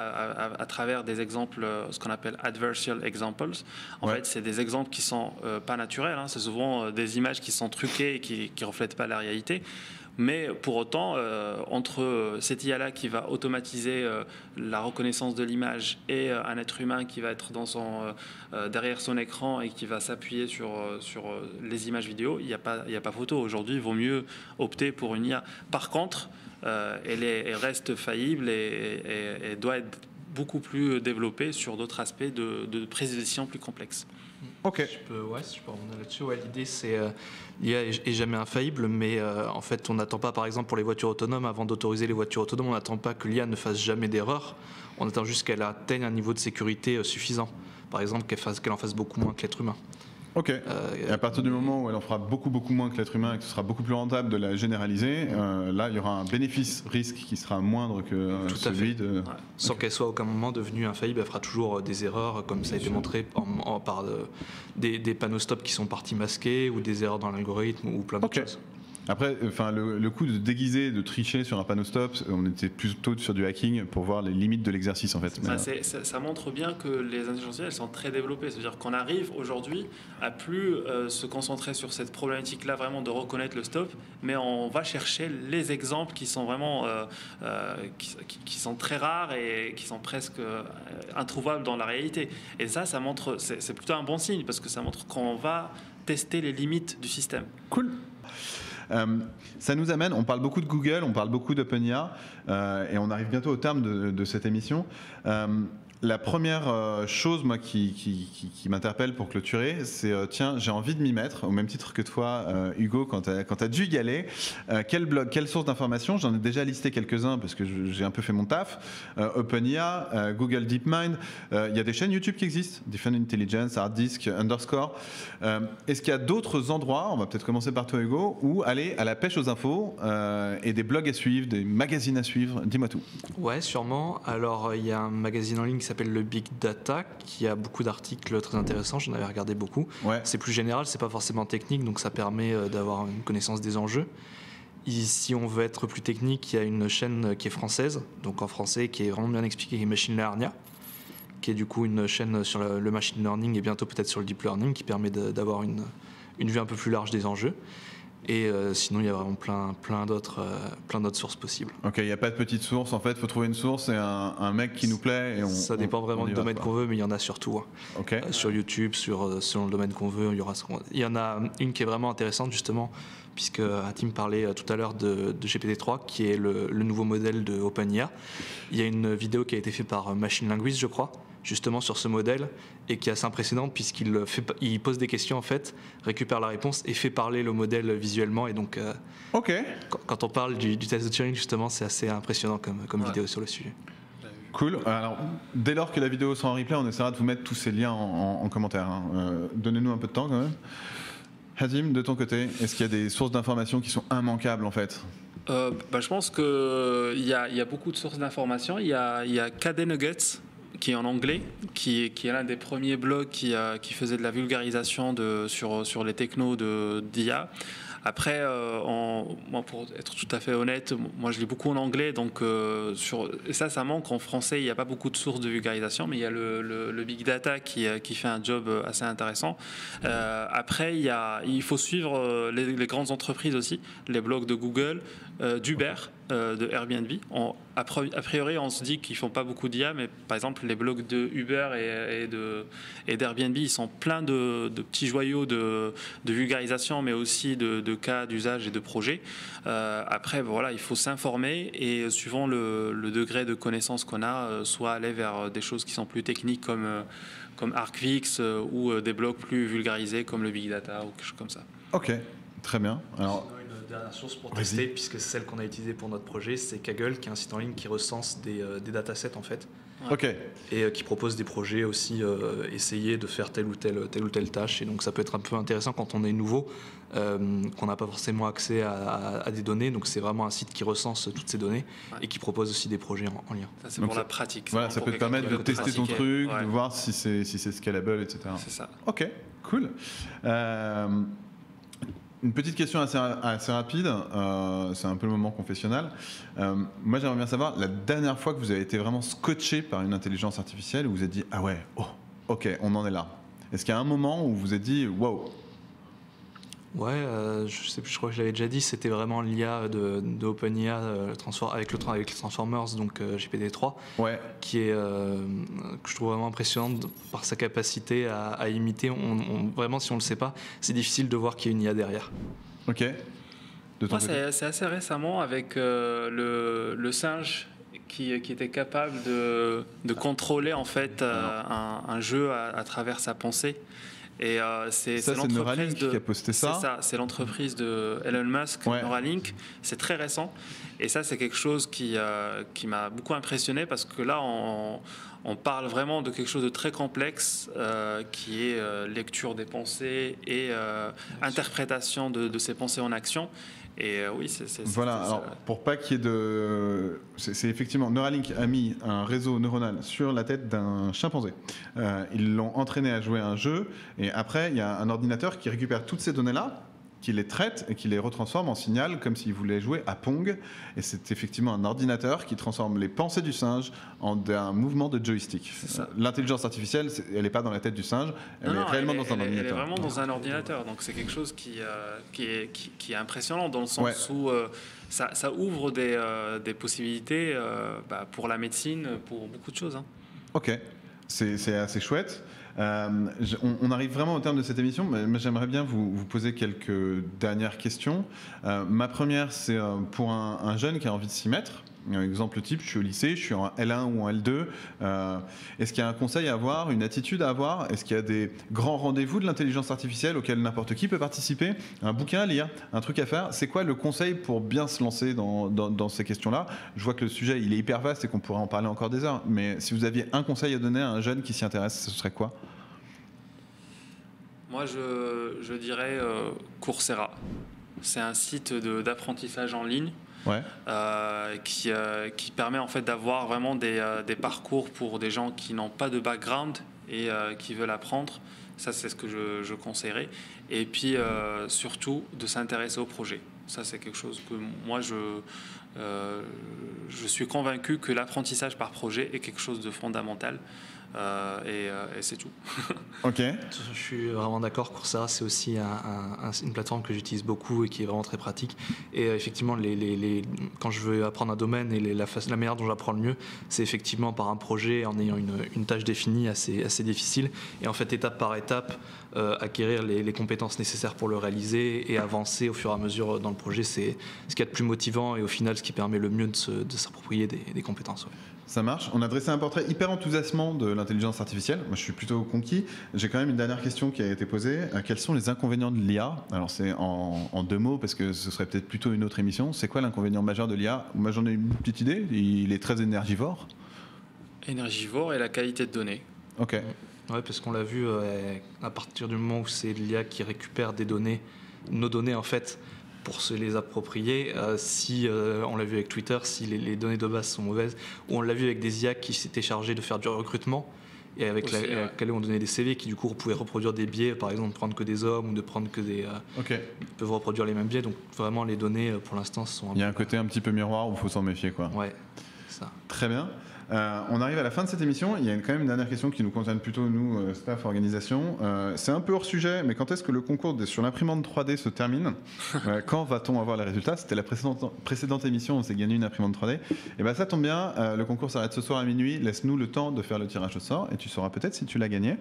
à travers des exemples, ce qu'on appelle adversarial examples. En fait, c'est des exemples qui sont pas naturels. C'est souvent des images qui sont truquées et qui ne reflètent pas la réalité. Mais pour autant, entre cette IA-là qui va automatiser la reconnaissance de l'image et un être humain qui va être derrière son écran et qui va s'appuyer sur les images vidéo, il n'y a pas photo. Aujourd'hui, il vaut mieux opter pour une IA. Par contre, elle reste faillible et doit être beaucoup plus développée sur d'autres aspects de prise de décision plus complexes. Ok. Si je peux revenir là-dessus. L'idée, c'est l'IA est jamais infaillible, mais en fait, on n'attend pas, par exemple, pour les voitures autonomes, avant d'autoriser les voitures autonomes, on n'attend pas que l'IA ne fasse jamais d'erreur. On attend juste qu'elle atteigne un niveau de sécurité suffisant. Par exemple, qu'elle en fasse beaucoup moins que l'être humain. Ok. Et à partir du moment où elle en fera beaucoup moins que l'être humain et que ce sera beaucoup plus rentable de la généraliser, là, il y aura un bénéfice-risque qui sera moindre que celui de... Sans qu'elle soit à aucun moment devenue infaillible, elle fera toujours des erreurs, comme ça a été montré par des panneaux stop qui sont partis masqués ou des erreurs dans l'algorithme ou plein d'autres choses. Après, le coup de déguiser, de tricher sur un panneau stop, on était plutôt sur du hacking pour voir les limites de l'exercice en fait. Ça montre bien que les intelligences artificielles sont très développées. C'est-à-dire qu'on arrive aujourd'hui à plus se concentrer sur cette problématique-là vraiment de reconnaître le stop, mais on va chercher les exemples qui sont vraiment qui sont très rares et qui sont presque introuvables dans la réalité. Et ça montre, c'est plutôt un bon signe parce que ça montre qu'on va tester les limites du système. Cool. Ça nous amène, on parle beaucoup de Google, on parle beaucoup d'OpenIA et on arrive bientôt au terme de cette émission. La première chose moi, qui m'interpelle pour clôturer, c'est tiens, j'ai envie de m'y mettre, au même titre que toi, Hugo, quand tu as dû y aller. Quel blog, quelle source d'information? J'en ai déjà listé quelques-uns parce que j'ai un peu fait mon taf. OpenIA, Google DeepMind. Il y a des chaînes YouTube qui existent, Defend Intelligence, Harddisk, Underscore. Est-ce qu'il y a d'autres endroits, on va peut-être commencer par toi, Hugo, où aller à la pêche aux infos et des blogs à suivre, des magazines à suivre? Dis-moi tout. Ouais, sûrement. Alors, il y a un magazine en ligne qui s'appelle le Big Data, qui a beaucoup d'articles très intéressants, j'en avais regardé beaucoup. Ouais. C'est plus général, c'est pas forcément technique, donc ça permet d'avoir une connaissance des enjeux. Si on veut être plus technique, il y a une chaîne qui est française, donc en français, qui est vraiment bien expliquée, qui est Machine Learning, qui est du coup une chaîne sur le machine learning et bientôt peut-être sur le deep learning, qui permet d'avoir une vue un peu plus large des enjeux. Et sinon, il y a vraiment plein d'autres sources possibles. Ok, il n'y a pas de petite source. En fait, il faut trouver une source et un mec qui nous plaît. Et ça dépend vraiment du domaine qu'on veut, mais il y en a surtout. Okay. Sur YouTube, selon le domaine qu'on veut, il y en a une qui est vraiment intéressante, justement, puisque Hatim parlait tout à l'heure de GPT-3, qui est le nouveau modèle de OpenIA. Il y a une vidéo qui a été faite par Machine Linguist, je crois, justement sur ce modèle, et qui est assez impressionnante puisqu'il pose des questions en fait, récupère la réponse et fait parler le modèle visuellement. Et donc, quand on parle du test de Turing, justement, c'est assez impressionnant comme vidéo sur le sujet. Cool. Alors, dès lors que la vidéo sera en replay, on essaiera de vous mettre tous ces liens en commentaire. Donnez-nous un peu de temps quand même. Hazim, de ton côté, est-ce qu'il y a des sources d'informations qui sont immanquables en fait? Je pense qu'il y a beaucoup de sources d'informations. Il y a KD Nuggets, qui est en anglais, qui est l'un des premiers blogs qui faisait de la vulgarisation sur les technos d'IA. Après, moi, pour être tout à fait honnête, moi je lis beaucoup en anglais, donc et ça manque en français. Il n'y a pas beaucoup de sources de vulgarisation, mais il y a le Big Data qui fait un job assez intéressant. Après, il faut suivre les grandes entreprises aussi, les blogs de Google, d'Uber, de Airbnb. A priori, on se dit qu'ils font pas beaucoup d'IA, mais par exemple, les blogs de Uber et d'Airbnb, ils sont pleins de petits joyaux de vulgarisation, mais aussi de cas d'usage et de projets. Après, voilà, il faut s'informer et suivant le degré de connaissance qu'on a, soit aller vers des choses qui sont plus techniques comme ArcVix ou des blogs plus vulgarisés comme le Big Data ou quelque chose comme ça. Ok, très bien. Alors, dernière source pour tester, puisque c'est celle qu'on a utilisée pour notre projet, c'est Kaggle, qui est un site en ligne qui recense des datasets en fait. Ok. Et qui propose des projets aussi, essayer de faire telle ou telle tâche. Et donc ça peut être un peu intéressant quand on est nouveau, qu'on n'a pas forcément accès à des données. Donc c'est vraiment un site qui recense toutes ces données et qui propose aussi des projets en lien. Ça c'est donc pour la pratique. Voilà, ça peut te permettre de tester ton truc, de voir si c'est scalable, etc. C'est ça. Ok, cool. Une petite question assez rapide, c'est un peu le moment confessionnal. Moi, j'aimerais bien savoir, la dernière fois que vous avez été vraiment scotché par une intelligence artificielle, où vous vous êtes dit, ah ouais, oh, ok, on en est là. Est-ce qu'il y a un moment où vous vous êtes dit, wow? Ouais, je sais plus, je crois que je l'avais déjà dit, c'était vraiment l'IA de OpenIA avec les Transformers, donc GPT-3, ouais. Qui est, que je trouve vraiment impressionnante par sa capacité à imiter. Vraiment, si on ne le sait pas, c'est difficile de voir qu'il y a une IA derrière. Ok. Moi, c'est assez récemment avec le singe qui était capable de contrôler en fait un jeu à travers sa pensée. Et c'est Neuralink qui a posté ça. C'est ça, c'est l'entreprise de Elon Musk, ouais. Neuralink. C'est très récent. Et ça, c'est quelque chose qui m'a beaucoup impressionné parce que là, on parle vraiment de quelque chose de très complexe qui est lecture des pensées et interprétation de ces pensées en action. Et oui, voilà, alors pour pas qu'il y ait de... C'est effectivement, Neuralink a mis un réseau neuronal sur la tête d'un chimpanzé. Ils l'ont entraîné à jouer à un jeu, et après, il y a un ordinateur qui récupère toutes ces données-là, qui les traite et qui les retransforme en signal comme s'il voulait jouer à Pong. Et c'est effectivement un ordinateur qui transforme les pensées du singe en un mouvement de joystick. L'intelligence artificielle, elle n'est pas dans la tête du singe, elle est réellement dans un ordinateur. Elle est vraiment dans un ordinateur. Donc c'est quelque chose qui est impressionnant dans le sens où ça ouvre des possibilités pour la médecine, pour beaucoup de choses. Hein. Ok, c'est assez chouette. On arrive vraiment au terme de cette émission, mais j'aimerais bien vous poser quelques dernières questions. Ma première, c'est pour un jeune qui a envie de s'y mettre. Exemple type, je suis au lycée, je suis en L1 ou en L2. Est-ce qu'il y a un conseil à avoir, une attitude à avoir? Est-ce qu'il y a des grands rendez-vous de l'intelligence artificielle auxquels n'importe qui peut participer? Un bouquin à lire, un truc à faire? C'est quoi le conseil pour bien se lancer dans ces questions-là? Je vois que le sujet il est hyper vaste et qu'on pourrait en parler encore des heures. Mais si vous aviez un conseil à donner à un jeune qui s'y intéresse, ce serait quoi? Moi, je dirais Coursera. C'est un site d'apprentissage en ligne. Ouais. Qui permet en fait d'avoir vraiment des parcours pour des gens qui n'ont pas de background et qui veulent apprendre. Ça, c'est ce que je conseillerais. Et puis, surtout, de s'intéresser au projet. Ça, c'est quelque chose que moi, je suis convaincu que l'apprentissage par projet est quelque chose de fondamental. Et c'est tout. Ok. Je suis vraiment d'accord. Coursera, c'est aussi une plateforme que j'utilise beaucoup et qui est vraiment très pratique. Et effectivement, quand je veux apprendre un domaine et la manière dont j'apprends le mieux, c'est effectivement par un projet en ayant une tâche définie assez difficile. Et en fait, étape par étape, acquérir les compétences nécessaires pour le réaliser et avancer au fur et à mesure dans le projet, c'est ce qui est le plus motivant et au final ce qui permet le mieux de s'approprier des compétences. Ouais. Ça marche. On a dressé un portrait hyper enthousiasmant de l'intelligence artificielle. Moi, je suis plutôt conquis. J'ai quand même une dernière question qui a été posée. Quels sont les inconvénients de l'IA? Alors, c'est en 2 mots, parce que ce serait peut-être plutôt une autre émission. C'est quoi l'inconvénient majeur de l'IA? Moi, j'en ai une petite idée. Il est très énergivore. Énergivore et la qualité de données. Ok. Ouais, parce qu'on l'a vu à partir du moment où c'est l'IA qui récupère des données, nos données en fait, pour se les approprier. Si on l'a vu avec Twitter, si les données de base sont mauvaises, ou on l'a vu avec des IA qui s'étaient chargés de faire du recrutement et avec laquelle on donnait des CV qui du coup pouvaient reproduire des biais, par exemple prendre que des hommes ou de prendre que des ils peuvent reproduire les mêmes biais. Donc vraiment les données pour l'instant sont. Il y a un côté un petit peu miroir où il faut s'en méfier, quoi. Ouais, ça. Très bien. On arrive à la fin de cette émission. Il y a quand même une dernière question qui nous concerne plutôt, nous, staff, organisation. C'est un peu hors sujet, mais quand est-ce que le concours sur l'imprimante 3D se termine? Quand va-t-on avoir les résultats? C'était la précédente émission, on s'est gagné une imprimante 3D. Et bien ça tombe bien, le concours s'arrête ce soir à minuit. Laisse-nous le temps de faire le tirage au sort et tu sauras peut-être si tu l'as gagné.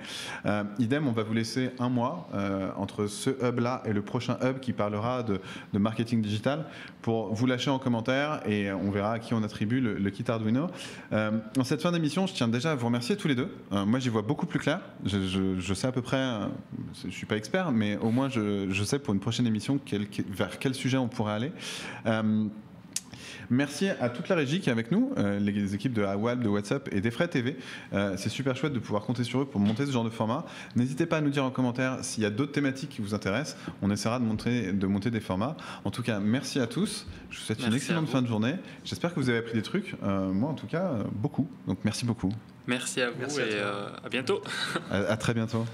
Idem, on va vous laisser un mois entre ce hub-là et le prochain hub qui parlera de marketing digital pour vous lâcher en commentaire et on verra à qui on attribue le kit Arduino. En cette fin d'émission, je tiens déjà à vous remercier tous les deux. Moi, j'y vois beaucoup plus clair. Je sais à peu près, je ne suis pas expert, mais au moins je sais pour une prochaine émission vers quel sujet on pourrait aller. Merci à toute la régie qui est avec nous, les équipes de AWAL, de WhatsApp et d'Effray TV. C'est super chouette de pouvoir compter sur eux pour monter ce genre de format. N'hésitez pas à nous dire en commentaire s'il y a d'autres thématiques qui vous intéressent. On essaiera de monter des formats. En tout cas, merci à tous. Je vous souhaite une excellente fin de journée. J'espère que vous avez appris des trucs. Moi, en tout cas, beaucoup. Donc, merci beaucoup. Merci à vous et à bientôt. À très bientôt.